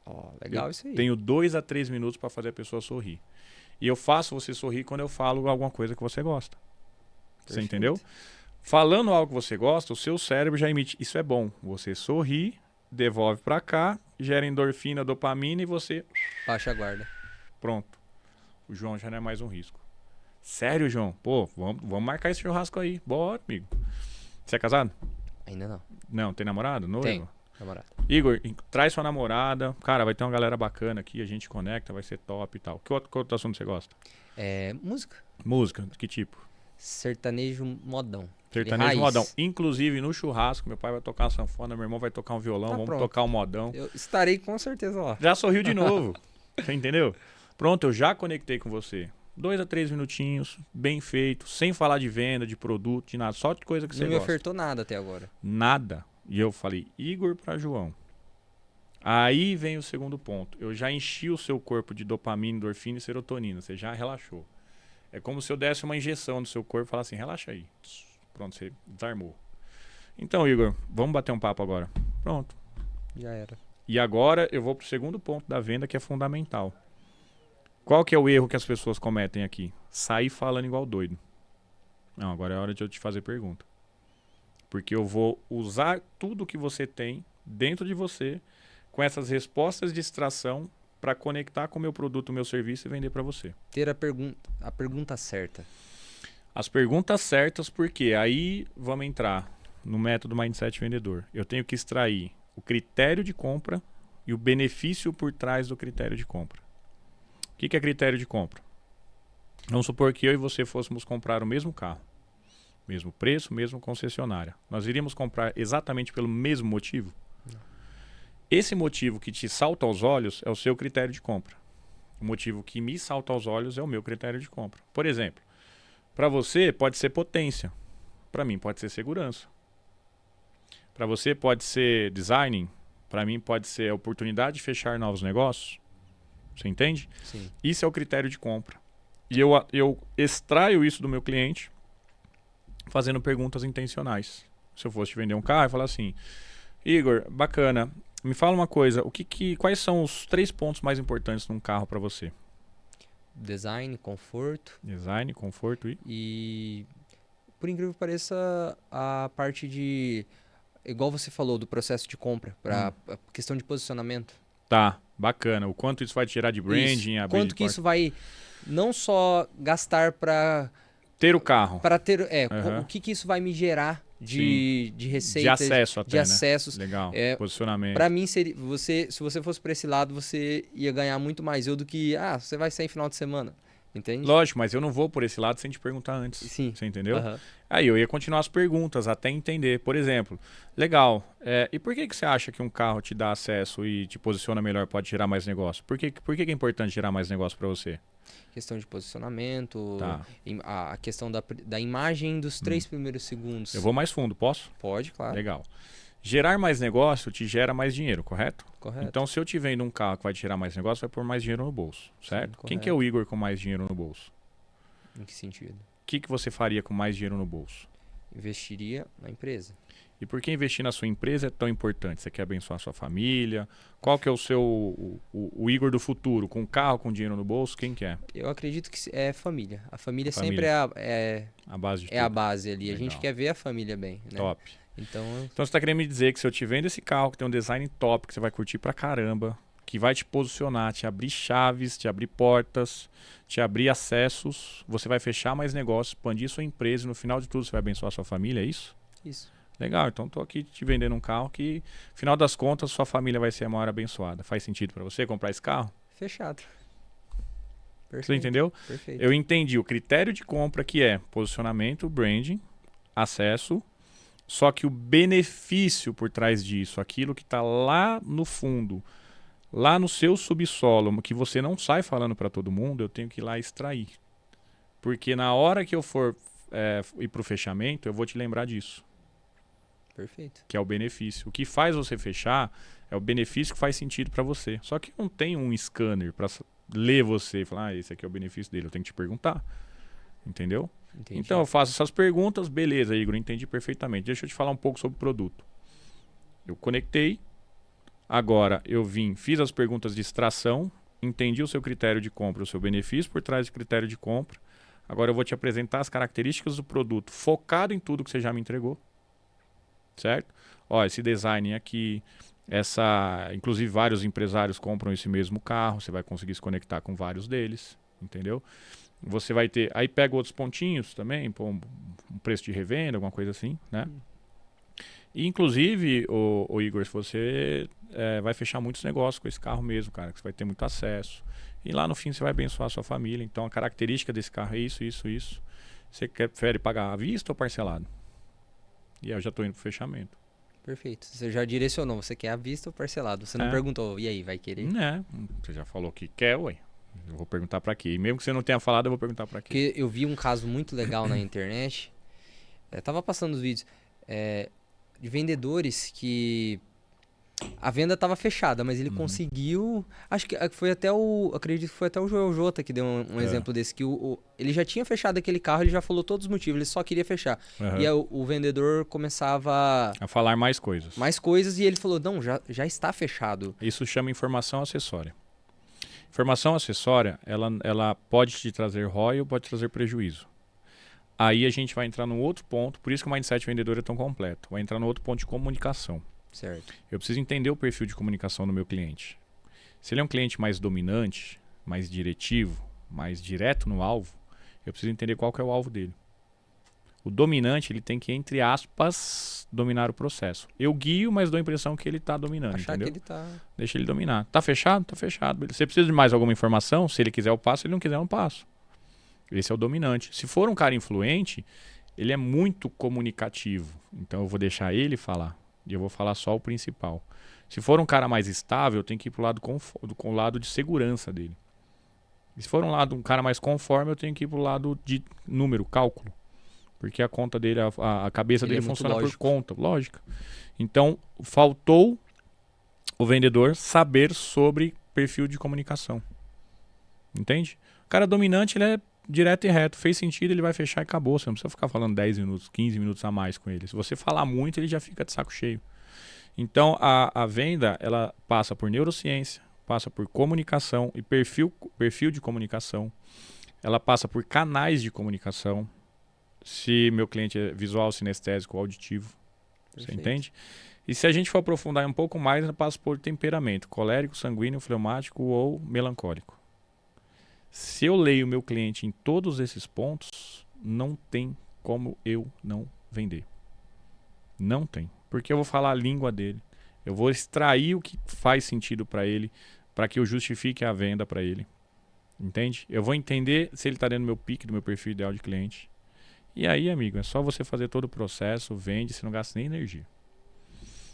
Ó, legal isso aí. Tenho 2 a 3 minutos para fazer a pessoa sorrir. E eu faço você sorrir quando eu falo alguma coisa que você gosta. Você Perfeito. entendeu? Falando algo que você gosta, o seu cérebro já emite. Isso é bom. Você sorri, devolve para cá, gera endorfina, dopamina e você... Baixa a guarda. Pronto. O João já não é mais um risco. Sério, João? Pô, vamos marcar esse churrasco aí. Bora, amigo. Você é casado? Ainda não. Não, tem namorado? Noivo? Tenho. Namorado. Igor, traz sua namorada. Cara, vai ter uma galera bacana aqui, a gente conecta, vai ser top e tal. Que outro assunto você gosta? Música. Música, que tipo? Sertanejo modão. Sertanejo Raiz. modão. Inclusive no churrasco, meu pai vai tocar uma sanfona, meu irmão vai tocar um violão, vamos pronto. tocar um modão. Eu estarei com certeza lá. Já sorriu de novo. Você entendeu? Pronto, eu já conectei com você. 2 a 3 minutinhos, bem feito, sem falar de venda, de produto, de nada, só de coisa que você Não me gosta. ofertou nada até agora. Nada. E eu falei, Igor para João. Aí vem o segundo ponto. Eu já enchi o seu corpo de dopamina, endorfina e serotonina. Você já relaxou. É como se eu desse uma injeção no seu corpo e falasse assim, relaxa aí. Pronto, você desarmou. Então, Igor, vamos bater um papo agora. Pronto. Já era. E agora eu vou pro segundo ponto da venda que é fundamental. Qual que é o erro que as pessoas cometem aqui? Sair falando igual doido. Não, agora é hora de eu te fazer pergunta. Porque eu vou usar tudo que você tem dentro de você com essas respostas de extração para conectar com o meu produto, o meu serviço e vender para você. Ter a pergunta certa. As perguntas certas, porque aí vamos entrar no método Mindset Vendedor. Eu tenho que extrair o critério de compra e o benefício por trás do critério de compra. O que é critério de compra? Vamos supor que eu e você fôssemos comprar o mesmo carro. Mesmo preço, mesmo concessionária. Nós iríamos comprar exatamente pelo mesmo motivo? Não. Esse motivo que te salta aos olhos é o seu critério de compra. O motivo que me salta aos olhos é o meu critério de compra. Por exemplo, para você pode ser potência. Para mim pode ser segurança. Para você pode ser designing. Para mim pode ser a oportunidade de fechar novos negócios. Você entende? Sim. Isso é o critério de compra. E eu extraio isso do meu cliente fazendo perguntas intencionais. Se eu fosse te vender um carro, eu falar assim, Igor, bacana, me fala uma coisa, quais são os 3 pontos mais importantes num carro para você? Design, conforto. Design, conforto E, por incrível que pareça, a parte de... Igual você falou do processo de compra, para a questão de posicionamento. Tá, bacana. O quanto isso vai tirar de branding, abrir quanto que isso vai não só gastar para ter o carro. Para ter, o que isso vai me gerar de receitas, de acesso até, de acessos. Legal. Posicionamento. Para mim seria, se você fosse para esse lado, você ia ganhar muito mais eu do que você vai sair final de semana. Entende? Lógico, mas eu não vou por esse lado sem te perguntar antes. Sim. Você entendeu? Aí eu ia continuar as perguntas até entender. Por exemplo, legal, e por que você acha que um carro te dá acesso e te posiciona melhor, pode gerar mais negócio? Por que é importante gerar mais negócio para você? Questão de posicionamento, Tá. a questão da imagem dos 3 primeiros segundos. Eu vou mais fundo, posso? Pode, claro. Legal. Gerar mais negócio te gera mais dinheiro, correto? Correto. Então, se eu te vendo um carro que vai te gerar mais negócio, vai pôr mais dinheiro no bolso, certo? Sim, quem que é o Igor com mais dinheiro no bolso? Em que sentido? O que você faria com mais dinheiro no bolso? Investiria na empresa. E por que investir na sua empresa é tão importante? Você quer abençoar a sua família? Qual que é o seu o Igor do futuro? Com carro, com dinheiro no bolso? Quem que é? Eu acredito que é família. A família sempre é a base de tudo. É a base ali. Legal. A gente quer ver a família bem. Né? Top. Então você está querendo me dizer que se eu te vendo esse carro que tem um design top, que você vai curtir pra caramba, que vai te posicionar, te abrir chaves, te abrir portas, te abrir acessos, você vai fechar mais negócios, expandir sua empresa e no final de tudo você vai abençoar a sua família, é isso? Isso. Legal, então estou aqui te vendendo um carro que, no final das contas, sua família vai ser a maior abençoada. Faz sentido para você comprar esse carro? Fechado. Perfeito. Você entendeu? Perfeito. Eu entendi o critério de compra que é posicionamento, branding, acesso, só que o benefício por trás disso, aquilo que está lá no fundo, lá no seu subsolo, que você não sai falando para todo mundo, eu tenho que ir lá extrair. Porque na hora que eu for ir para o fechamento, eu vou te lembrar disso. Perfeito. Que é o benefício. O que faz você fechar é o benefício que faz sentido para você. Só que não tem um scanner para ler você e falar, esse aqui é o benefício dele. Eu tenho que te perguntar. Entendeu? Entendi. Então eu faço essas perguntas, beleza, Igor, entendi perfeitamente. Deixa eu te falar um pouco sobre o produto. Eu conectei, agora eu fiz as perguntas de extração, entendi o seu critério de compra, o seu benefício por trás do critério de compra. Agora eu vou te apresentar as características do produto, focado em tudo que você já me entregou. Certo? Ó, esse design aqui, inclusive vários empresários compram esse mesmo carro, você vai conseguir se conectar com vários deles, entendeu? Você vai ter, aí pega outros pontinhos também, um preço de revenda, alguma coisa assim, né? E inclusive, o Igor, você vai fechar muitos negócios com esse carro mesmo, cara, que você vai ter muito acesso. E lá no fim você vai abençoar a sua família. Então a característica desse carro é isso, isso, isso. Você prefere pagar à vista ou parcelado? E aí eu já estou indo pro fechamento. Perfeito. Você já direcionou, você quer à vista ou parcelado? Você não perguntou, e aí, vai querer? Você já falou que quer, ué. Eu vou perguntar para quê. E mesmo que você não tenha falado, eu vou perguntar para quê. Porque eu vi um caso muito legal na internet. Tava passando os vídeos de vendedores que a venda tava fechada, mas ele conseguiu. Acho que foi até acredito que foi até o Joel Jota que deu um exemplo desse. Que ele já tinha fechado aquele carro, ele já falou todos os motivos, ele só queria fechar. E aí, o vendedor começava a falar mais coisas. Mais coisas, e ele falou: não, já está fechado. Isso chama informação acessória. Informação acessória, ela pode te trazer ROI ou pode trazer prejuízo. Aí a gente vai entrar num outro ponto, por isso que o Mindset Vendedor é tão completo. Vai entrar no outro ponto de comunicação. Certo. Eu preciso entender o perfil de comunicação do meu cliente. Se ele é um cliente mais dominante, mais diretivo, mais direto no alvo, eu preciso entender qual que é o alvo dele. O dominante, ele tem que, entre aspas, dominar o processo. Eu guio, mas dou a impressão que ele está dominando, entendeu? Que ele tá... Deixa ele dominar. Tá fechado? Tá fechado. Você precisa de mais alguma informação? Se ele quiser, eu passo. Se ele não quiser, eu não passo. Esse é o dominante. Se for um cara influente, ele é muito comunicativo. Então eu vou deixar ele falar. E eu vou falar só o principal. Se for um cara mais estável, eu tenho que ir pro lado com o lado de segurança dele. E se for um cara mais conforme, eu tenho que ir pro lado de número, cálculo. Porque a conta dele, a cabeça dele funciona por conta, lógica. Então, faltou o vendedor saber sobre perfil de comunicação. Entende? O cara dominante, ele é direto e reto. Fez sentido, ele vai fechar e acabou. Você não precisa ficar falando 10 minutos, 15 minutos a mais com ele. Se você falar muito, ele já fica de saco cheio. Então, a venda, ela passa por neurociência, passa por comunicação e perfil de comunicação. Ela passa por canais de comunicação. Se meu cliente é visual, sinestésico ou auditivo. Você entende? E se a gente for aprofundar um pouco mais, ela passa por temperamento. Colérico, sanguíneo, fleumático ou melancólico. Se eu leio o meu cliente em todos esses pontos, não tem como eu não vender. Não tem. Porque eu vou falar a língua dele. Eu vou extrair o que faz sentido para ele, para que eu justifique a venda para ele. Entende? Eu vou entender se ele está dentro do meu pique, do meu perfil ideal de cliente. E aí, amigo, é só você fazer todo o processo, vende, você não gasta nem energia.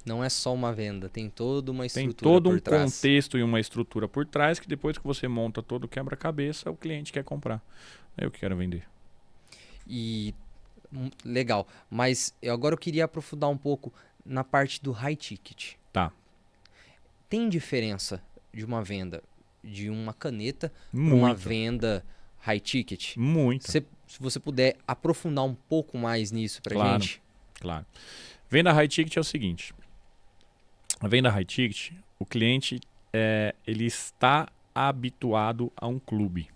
Não é só uma venda, tem toda uma estrutura tem todo um por trás. contexto e uma estrutura por trás que depois que você monta todo o quebra-cabeça, o cliente quer comprar. Eu quero vender. E legal, mas agora eu queria aprofundar um pouco na parte do high ticket. Tá. Tem diferença de uma venda de uma caneta para uma Muito. venda high ticket? Muito. Se você puder aprofundar um pouco mais nisso pra Claro. gente. Claro. Venda high ticket é o seguinte. A venda high ticket, o cliente ele está habituado a um clube.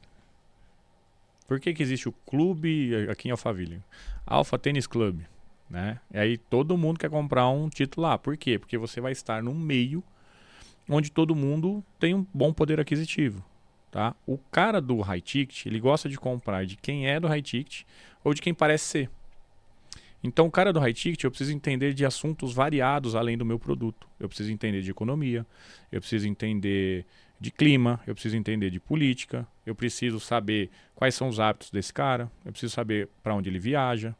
Por que existe o clube aqui em Alphaville? Alpha Tennis Club. Né? E aí todo mundo quer comprar um título lá. Por quê? Porque você vai estar num meio onde todo mundo tem um bom poder aquisitivo. Tá? O cara do high ticket, ele gosta de comprar de quem é do high ticket ou de quem parece ser. Então, o cara do high ticket, eu preciso entender de assuntos variados além do meu produto. Eu preciso entender de economia, eu preciso entender de clima, eu preciso entender de política, eu preciso saber quais são os hábitos desse cara, eu preciso saber para onde ele viaja,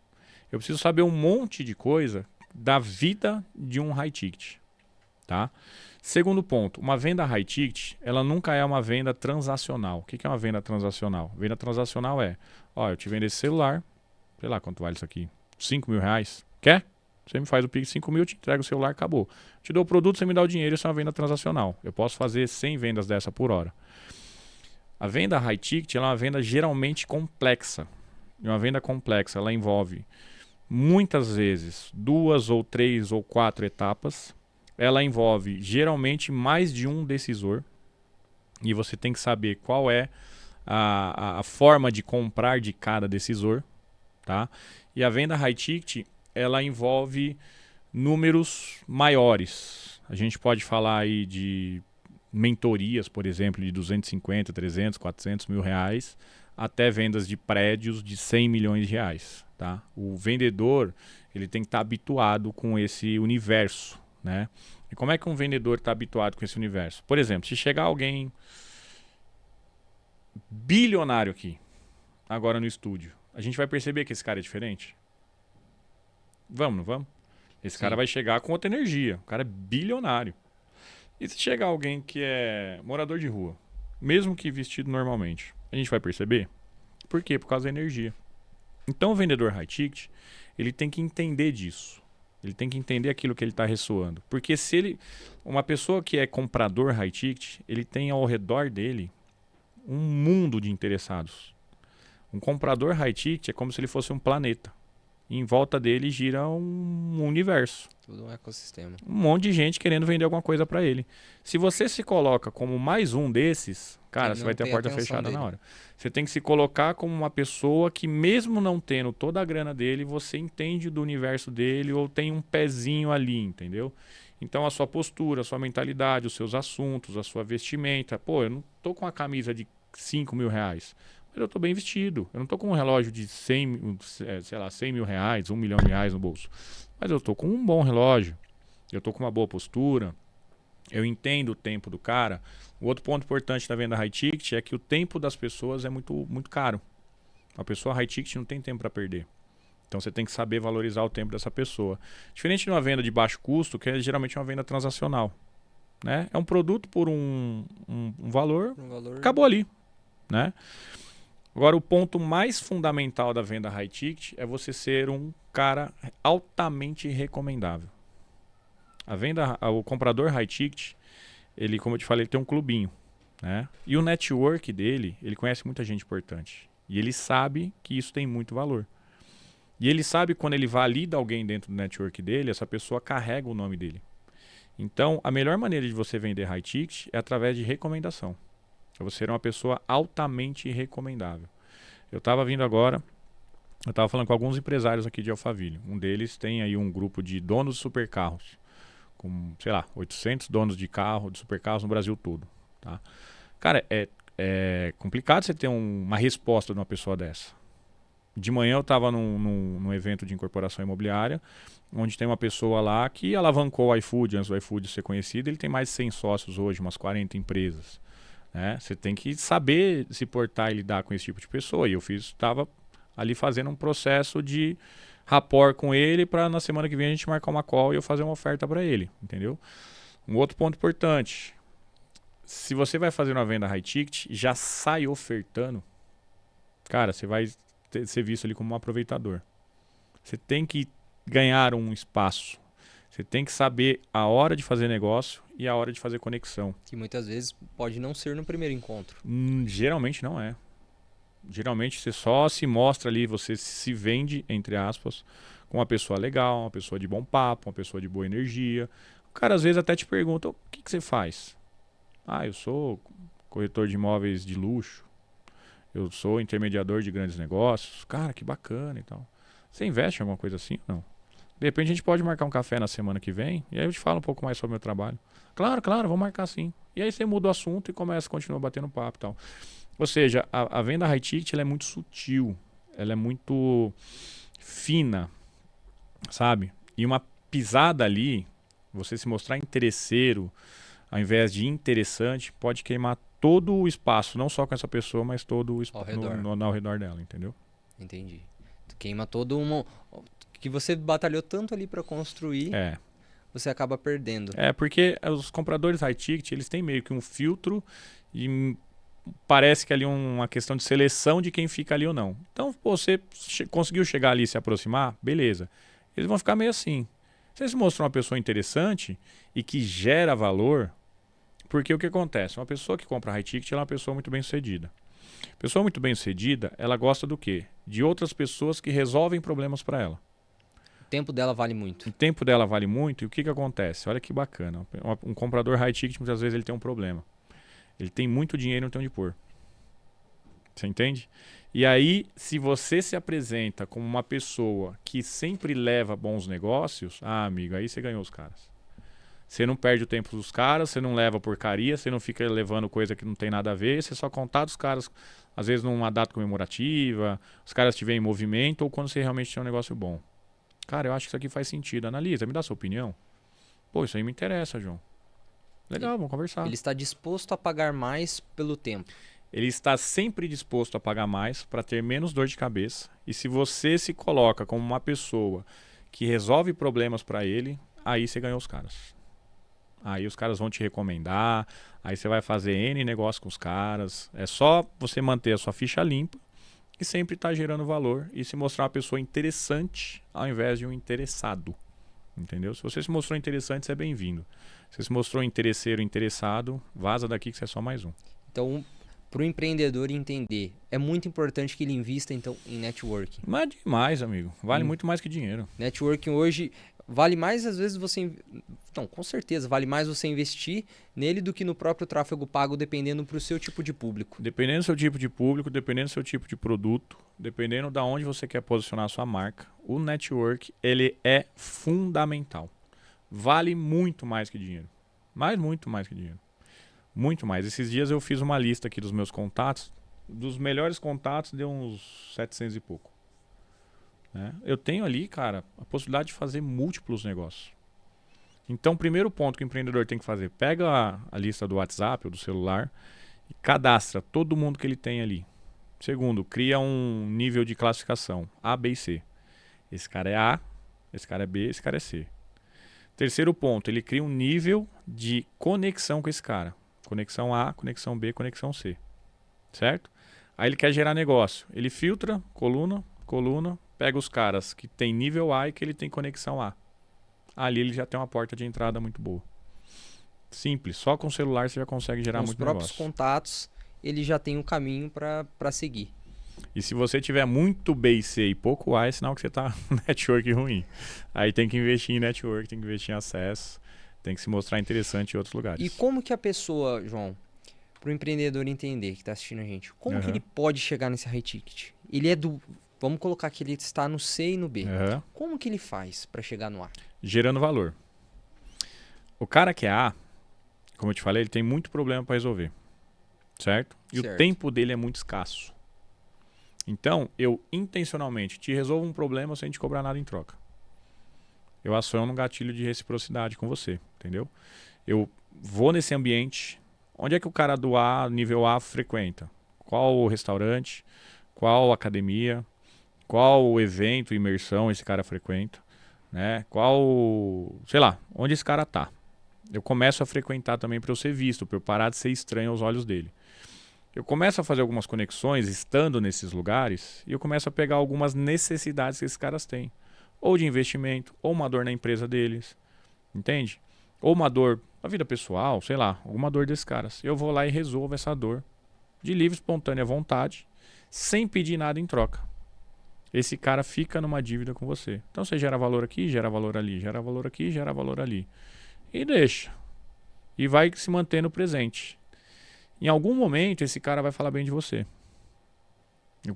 eu preciso saber um monte de coisa da vida de um high ticket. Tá? Segundo ponto, uma venda high ticket, ela nunca é uma venda transacional. O que é uma venda transacional? Venda transacional é, ó, eu te vendo esse celular, sei lá quanto vale isso aqui, 5 mil reais. Quer? Você me faz o Pix 5 mil, eu te entrego o celular, acabou. Te dou o produto, você me dá o dinheiro, isso é uma venda transacional. Eu posso fazer 100 vendas dessa por hora. A venda high ticket ela é uma venda geralmente complexa. E uma venda complexa, ela envolve muitas vezes 2 ou 3 ou 4 etapas. Ela envolve geralmente mais de um decisor. E você tem que saber qual é a forma de comprar de cada decisor. Tá? E a venda high ticket, ela envolve números maiores. A gente pode falar aí de mentorias, por exemplo, de 250, 300, 400 mil reais, até vendas de prédios de 100 milhões de reais. Tá? O vendedor ele tem que estar habituado com esse universo. Né? E como é que um vendedor está habituado com esse universo? Por exemplo, se chegar alguém bilionário aqui, agora no estúdio, a gente vai perceber que esse cara é diferente? Vamos, não vamos? Esse cara vai chegar com outra energia. O cara é bilionário. E se chegar alguém que é morador de rua, mesmo que vestido normalmente, a gente vai perceber? Por quê? Por causa da energia. Então o vendedor high ticket, ele tem que entender disso. Ele tem que entender aquilo que ele está ressoando. Porque se ele, uma pessoa que é comprador high ticket, ele tem ao redor dele um mundo de interessados. Um comprador high ticket é como se ele fosse um planeta. E em volta dele gira um universo. Tudo um ecossistema. Um monte de gente querendo vender alguma coisa para ele. Se você se coloca como mais um desses, cara, você vai ter a porta fechada na hora. Você tem que se colocar como uma pessoa que mesmo não tendo toda a grana dele, você entende do universo dele ou tem um pezinho ali, entendeu? Então a sua postura, a sua mentalidade, os seus assuntos, a sua vestimenta. Pô, eu não tô com uma camisa de 5 mil reais. Eu estou bem vestido. Eu não estou com um relógio de 100 mil reais, 1 milhão de reais no bolso. Mas eu estou com um bom relógio. Eu estou com uma boa postura. Eu entendo o tempo do cara. O outro ponto importante da venda high ticket é que o tempo das pessoas é muito, muito caro. A pessoa high ticket não tem tempo para perder. Então você tem que saber valorizar o tempo dessa pessoa. Diferente de uma venda de baixo custo, que é geralmente uma venda transacional. Né? É um produto por um valor, acabou ali. Né? Agora, o ponto mais fundamental da venda high ticket é você ser um cara altamente recomendável. O comprador high ticket, ele, como eu te falei, ele tem um clubinho. né? E o network dele, ele conhece muita gente importante. E ele sabe que isso tem muito valor. E ele sabe quando ele valida alguém dentro do network dele, essa pessoa carrega o nome dele. Então, a melhor maneira de você vender high ticket é através de recomendação. É você ser uma pessoa altamente recomendável. Eu estava vindo agora, eu estava falando com alguns empresários aqui de Alphaville. Um deles tem aí um grupo de donos de supercarros, com, sei lá, 800 donos de carro, de supercarros no Brasil todo. Tá? Cara, é complicado você ter uma resposta de uma pessoa dessa. De manhã eu estava num evento de incorporação imobiliária, onde tem uma pessoa lá que alavancou o iFood, antes do iFood ser conhecido. Ele tem mais de 100 sócios hoje, umas 40 empresas. Né? Você tem que saber se portar e lidar com esse tipo de pessoa. E eu estava ali fazendo um processo de rapport com ele para na semana que vem a gente marcar uma call e eu fazer uma oferta para ele, entendeu? Um outro ponto importante. Se você vai fazer uma venda high ticket, já sai ofertando, cara, você vai ser visto ali como um aproveitador. Você tem que ganhar um espaço. Você tem que saber a hora de fazer negócio e a hora de fazer conexão. Que muitas vezes pode não ser no primeiro encontro. Geralmente não é. Geralmente você só se mostra ali, você se vende, entre aspas, com uma pessoa legal, uma pessoa de bom papo, uma pessoa de boa energia. O cara às vezes até te pergunta, o que você faz? Ah, eu sou corretor de imóveis de luxo. Eu sou intermediador de grandes negócios. Cara, que bacana e tal. Você investe em alguma coisa assim ou não? De repente a gente pode marcar um café na semana que vem e aí eu te falo um pouco mais sobre o meu trabalho. Claro, vamos marcar sim. E aí você muda o assunto e continua batendo papo e tal. Ou seja, a venda high ticket ela é muito sutil. Ela é muito fina, sabe? E uma pisada ali, você se mostrar interesseiro ao invés de interessante, pode queimar todo o espaço, não só com essa pessoa, mas todo o espaço ao redor dela, entendeu? Entendi. Tu queima todo que você batalhou tanto ali para construir, você acaba perdendo. Porque os compradores high ticket, eles têm meio que um filtro e parece que ali uma questão de seleção de quem fica ali ou não. Então, você conseguiu chegar ali e se aproximar, beleza. Eles vão ficar meio assim. Você se mostrou uma pessoa interessante e que gera valor, porque o que acontece? Uma pessoa que compra high ticket ela é uma pessoa muito bem sucedida. Pessoa muito bem sucedida, ela gosta do quê? De outras pessoas que resolvem problemas para ela. O tempo dela vale muito. O tempo dela vale muito e o que acontece? Olha que bacana. Um comprador high ticket, muitas vezes ele tem um problema. Ele tem muito dinheiro e não tem onde pôr. Você entende? E aí, se você se apresenta como uma pessoa que sempre leva bons negócios, amigo, aí você ganhou os caras. Você não perde o tempo dos caras, você não leva porcaria, você não fica levando coisa que não tem nada a ver, você só contata os caras, às vezes numa data comemorativa, os caras estiverem em movimento ou quando você realmente tem um negócio bom. Cara, eu acho que isso aqui faz sentido. Analisa, me dá sua opinião. Pô, isso aí me interessa, João. Legal, vamos conversar. Ele está disposto a pagar mais pelo tempo. Ele está sempre disposto a pagar mais para ter menos dor de cabeça. E se você se coloca como uma pessoa que resolve problemas para ele, aí você ganhou os caras. Aí os caras vão te recomendar, aí você vai fazer N negócio com os caras. É só você manter a sua ficha limpa e sempre estar gerando valor e se mostrar uma pessoa interessante ao invés de um interessado. Entendeu? Se você se mostrou interessante, você é bem-vindo. Se você se mostrou interesseiro, interessado, vaza daqui que você é só mais um. Então, para o empreendedor entender, é muito importante que ele invista então em networking. Mas demais, amigo. Vale muito mais que dinheiro. Networking hoje vale mais, às vezes, você... Não, com certeza, vale mais você investir nele do que no próprio tráfego pago, dependendo para o seu tipo de público. Dependendo do seu tipo de público, dependendo do seu tipo de produto, dependendo de onde você quer posicionar a sua marca, o network, ele é fundamental. Vale muito mais que dinheiro. Mas muito mais que dinheiro. Muito mais. Esses dias eu fiz uma lista aqui dos meus contatos. Dos melhores contatos deu uns 700 e pouco. Eu tenho ali, cara, a possibilidade de fazer múltiplos negócios. Então, o primeiro ponto que o empreendedor tem que fazer, pega a lista do WhatsApp ou do celular e cadastra todo mundo que ele tem ali. Segundo, cria um nível de classificação, A, B e C. Esse cara é A, esse cara é B, esse cara é C. Terceiro ponto, ele cria um nível de conexão com esse cara. Conexão A, conexão B, conexão C. Certo? Aí ele quer gerar negócio. Ele filtra, coluna, pega os caras que tem nível A e que ele tem conexão A. Ali ele já tem uma porta de entrada muito boa. Simples. Só com o celular você já consegue gerar Com os muito próprios negócio. contatos, ele já tem um caminho para seguir. E se você tiver muito B e C e pouco A, é sinal que você tá no network ruim. Aí tem que investir em network, tem que investir em acesso, tem que se mostrar interessante em outros lugares. E como que a pessoa, João, para o empreendedor entender que está assistindo a gente, como que ele pode chegar nesse high ticket? Ele é do... Vamos colocar que ele está no C e no B. Como que ele faz para chegar no A? Gerando valor. O cara que é A, como eu te falei, ele tem muito problema para resolver. Certo? E o tempo dele é muito escasso. Então, eu intencionalmente te resolvo um problema sem te cobrar nada em troca. Eu aciono um gatilho de reciprocidade com você, entendeu? Eu vou nesse ambiente. Onde é que o cara do A, nível A, frequenta? Qual o restaurante? Qual academia? Qual o evento, imersão esse cara frequenta? Né? Qual, sei lá, onde esse cara tá? Eu começo a frequentar também para eu ser visto, para eu parar de ser estranho aos olhos dele. Eu começo a fazer algumas conexões estando nesses lugares e eu começo a pegar algumas necessidades que esses caras têm. Ou de investimento, ou uma dor na empresa deles, entende? Ou uma dor na vida pessoal, sei lá, alguma dor desses caras. Eu vou lá e resolvo essa dor de livre, espontânea vontade, sem pedir nada em troca. Esse cara fica numa dívida com você. Então você gera valor aqui, gera valor ali, gera valor aqui, gera valor ali. E deixa. E vai se mantendo presente. Em algum momento esse cara vai falar bem de você.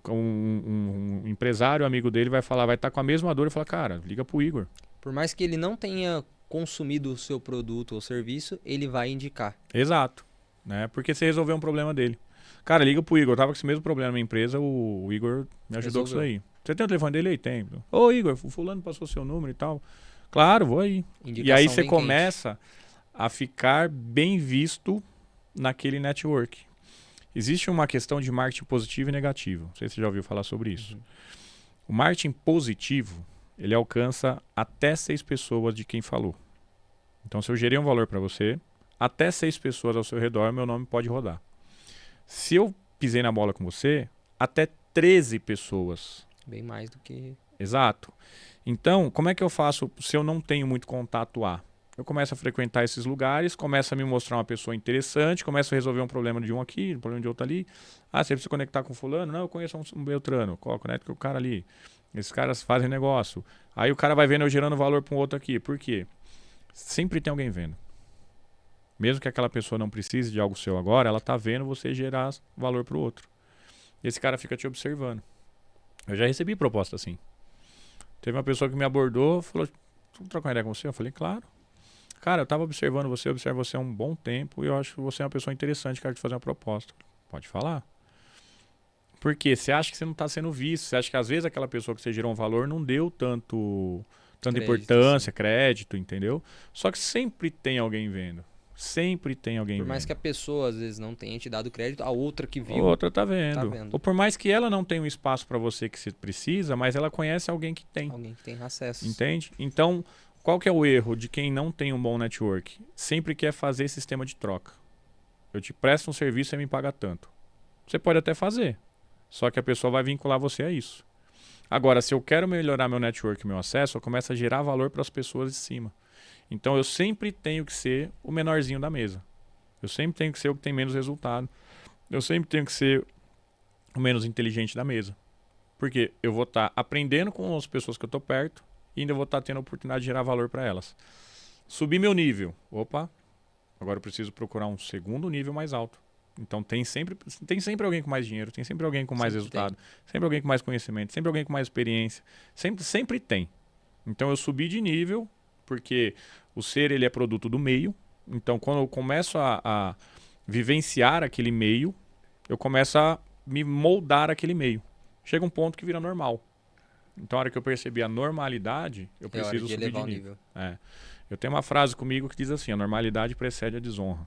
Um empresário, amigo dele, vai falar, vai estar com a mesma dor e falar, cara, liga pro Igor. Por mais que ele não tenha consumido o seu produto ou serviço, ele vai indicar. Exato. Né? Porque você resolveu um problema dele. Cara, liga pro Igor. Eu tava com esse mesmo problema na minha empresa, o Igor me ajudou com isso aí. Você tem o telefone dele aí? Tem. Ô Igor, o fulano passou seu número e tal. Claro, vou aí. Indicação e aí você bem começa a ficar bem visto naquele network. Existe uma questão de marketing positivo e negativo. Não sei se você já ouviu falar sobre isso. O marketing positivo, ele alcança até 6 pessoas de quem falou. Então, se eu gerei um valor para você, até 6 pessoas ao seu redor, meu nome pode rodar. Se eu pisei na bola com você, até 13 pessoas. Bem mais do que... Exato. Então, como é que eu faço se eu não tenho muito contato A? Eu começo a frequentar esses lugares, começo a me mostrar uma pessoa interessante, começo a resolver um problema de um aqui, um problema de outro ali. Ah, você precisa conectar com fulano? Não, eu conheço um Beltrano. Conecta com o cara ali. Esses caras fazem negócio. Aí o cara vai vendo eu gerando valor para um outro aqui. Por quê? Sempre tem alguém vendo. Mesmo que aquela pessoa não precise de algo seu agora, ela tá vendo você gerar valor para o outro. E esse cara fica te observando. Eu já recebi proposta assim. Teve uma pessoa que me abordou, falou, vamos trocar uma ideia com você? Eu falei, claro. Cara, eu tava observando você, observo você há um bom tempo e eu acho que você é uma pessoa interessante, quero te fazer uma proposta. Pode falar. Por quê? Você acha que você não está sendo visto, você acha que às vezes aquela pessoa que você gerou um valor não deu tanta crédito, importância, crédito, entendeu? Só que sempre tem alguém vendo. Sempre tem alguém vendo. Por mais que a pessoa às vezes não tenha te dado crédito, a outra que viu... A outra tá vendo. Ou por mais que ela não tenha um espaço para você que você precisa, mas ela conhece alguém que tem. Alguém que tem acesso. Entende? Então... Qual que é o erro de quem não tem um bom network? Sempre quer fazer sistema de troca. Eu te presto um serviço e me paga tanto. Você pode até fazer, só que a pessoa vai vincular você a isso. Agora, se eu quero melhorar meu network, meu acesso, eu começo a gerar valor para as pessoas de cima. Então eu sempre tenho que ser o menorzinho da mesa. Eu sempre tenho que ser o que tem menos resultado. Eu sempre tenho que ser o menos inteligente da mesa. Porque eu vou estar aprendendo com as pessoas que eu estou perto, e ainda vou estar tendo a oportunidade de gerar valor para elas. Subir meu nível. Opa, agora eu preciso procurar um segundo nível mais alto. Então tem sempre alguém com mais dinheiro, tem sempre alguém com mais resultado, sempre alguém com mais conhecimento, sempre alguém com mais experiência. Sempre tem. Então eu subi de nível, porque o ser ele é produto do meio. Então quando eu começo a vivenciar aquele meio, eu começo a me moldar aquele meio. Chega um ponto que vira normal. Então, a hora que eu percebi a normalidade, eu preciso subir de nível. Eu tenho uma frase comigo que diz assim, a normalidade precede a desonra.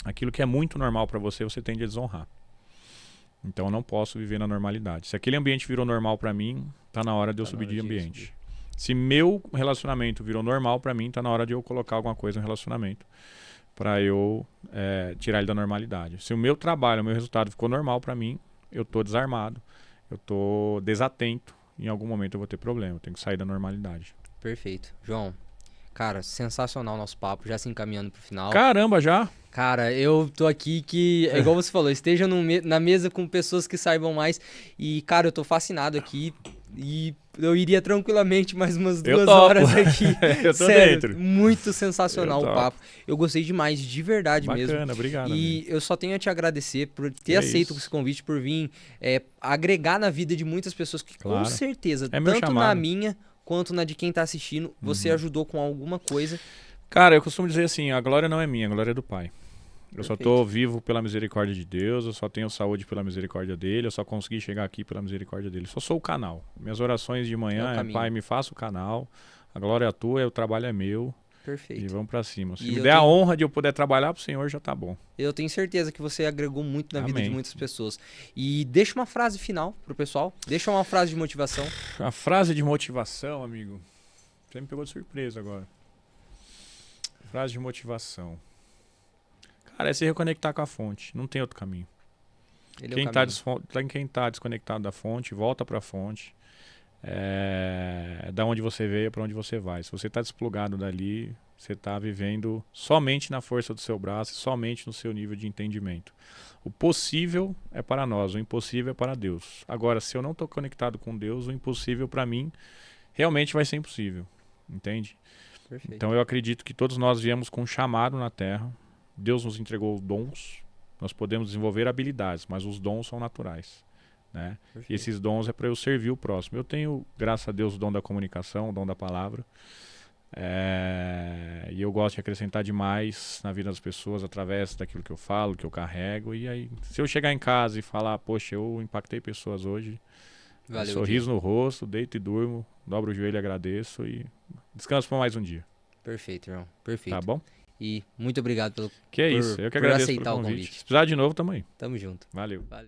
Aquilo que é muito normal para você, você tende a desonrar. Então, eu não posso viver na normalidade. Se aquele ambiente virou normal para mim, tá na hora de eu subir de ambiente. Se meu relacionamento virou normal para mim, tá na hora de eu colocar alguma coisa no relacionamento para eu tirar ele da normalidade. Se o meu trabalho, o meu resultado ficou normal para mim, eu tô desarmado. Eu tô desatento, em algum momento eu vou ter problema, eu tenho que sair da normalidade. Perfeito. João, Cara, sensacional o nosso papo, já se encaminhando pro final. Caramba, já? Cara, eu tô aqui que, é igual você falou, esteja na mesa com pessoas que saibam mais. E, cara, eu tô fascinado aqui e eu iria tranquilamente mais umas 2 horas aqui. Eu tô Sério, dentro. muito sensacional Eu o topo. papo. Eu gostei demais, de verdade mesmo. Bacana, obrigado. E amigo. eu só tenho a te agradecer por ter É aceito isso. esse convite, por vir agregar na vida de muitas pessoas que com Claro. certeza, É meu tanto na chamado. minha quanto na de quem tá assistindo, você ajudou com alguma coisa. Cara, eu costumo dizer assim, a glória não é minha, a glória é do Pai. Eu só tô Perfeito. vivo pela misericórdia de Deus, eu só tenho saúde pela misericórdia dele, eu só consegui chegar aqui pela misericórdia dele. Só sou o canal. Minhas orações de É manhã o é, caminho. Pai, me faça o canal, a glória é tua, o trabalho é meu, e Perfeito. vamos pra cima. Se E me eu der a tenho- honra de eu poder trabalhar pro Senhor, já tá bom. Eu tenho certeza que você agregou muito na vida de Amém. muitas pessoas. E deixa uma frase final pro pessoal. Deixa uma frase de motivação. A frase de motivação, amigo, você me pegou de surpresa agora. Frase de motivação. Cara, é se reconectar com a fonte, não tem outro caminho. Ele é o Quem caminho. quem tá desconectado da fonte, volta pra fonte. Da onde você veio para onde você vai. Se você está desplugado dali, você está vivendo somente na força do seu braço, somente no seu nível de entendimento. O possível é para nós, o impossível é para Deus. Agora, se eu não estou conectado com Deus, o impossível para mim realmente vai ser impossível. Entende? Perfeito. Então eu acredito que todos nós viemos com um chamado na Terra. Deus nos entregou dons. Nós podemos desenvolver habilidades, mas os dons são naturais. Né? Perfeito. E esses dons é para eu servir o próximo. Eu tenho, graças a Deus, o dom da comunicação, o dom da palavra. E eu gosto de acrescentar demais na vida das pessoas através daquilo que eu falo, que eu carrego. E aí, se eu chegar em casa e falar, poxa, eu impactei pessoas hoje, Valeu, sorriso no rosto, deito e durmo, dobro o joelho e agradeço e descanso por mais um dia. Perfeito, irmão. Perfeito. Tá bom? E muito obrigado Que é por- isso, eu que por agradeço aceitar pelo o convite. convite. Se precisar de novo, tamo aí. Tamo junto. Valeu. Valeu.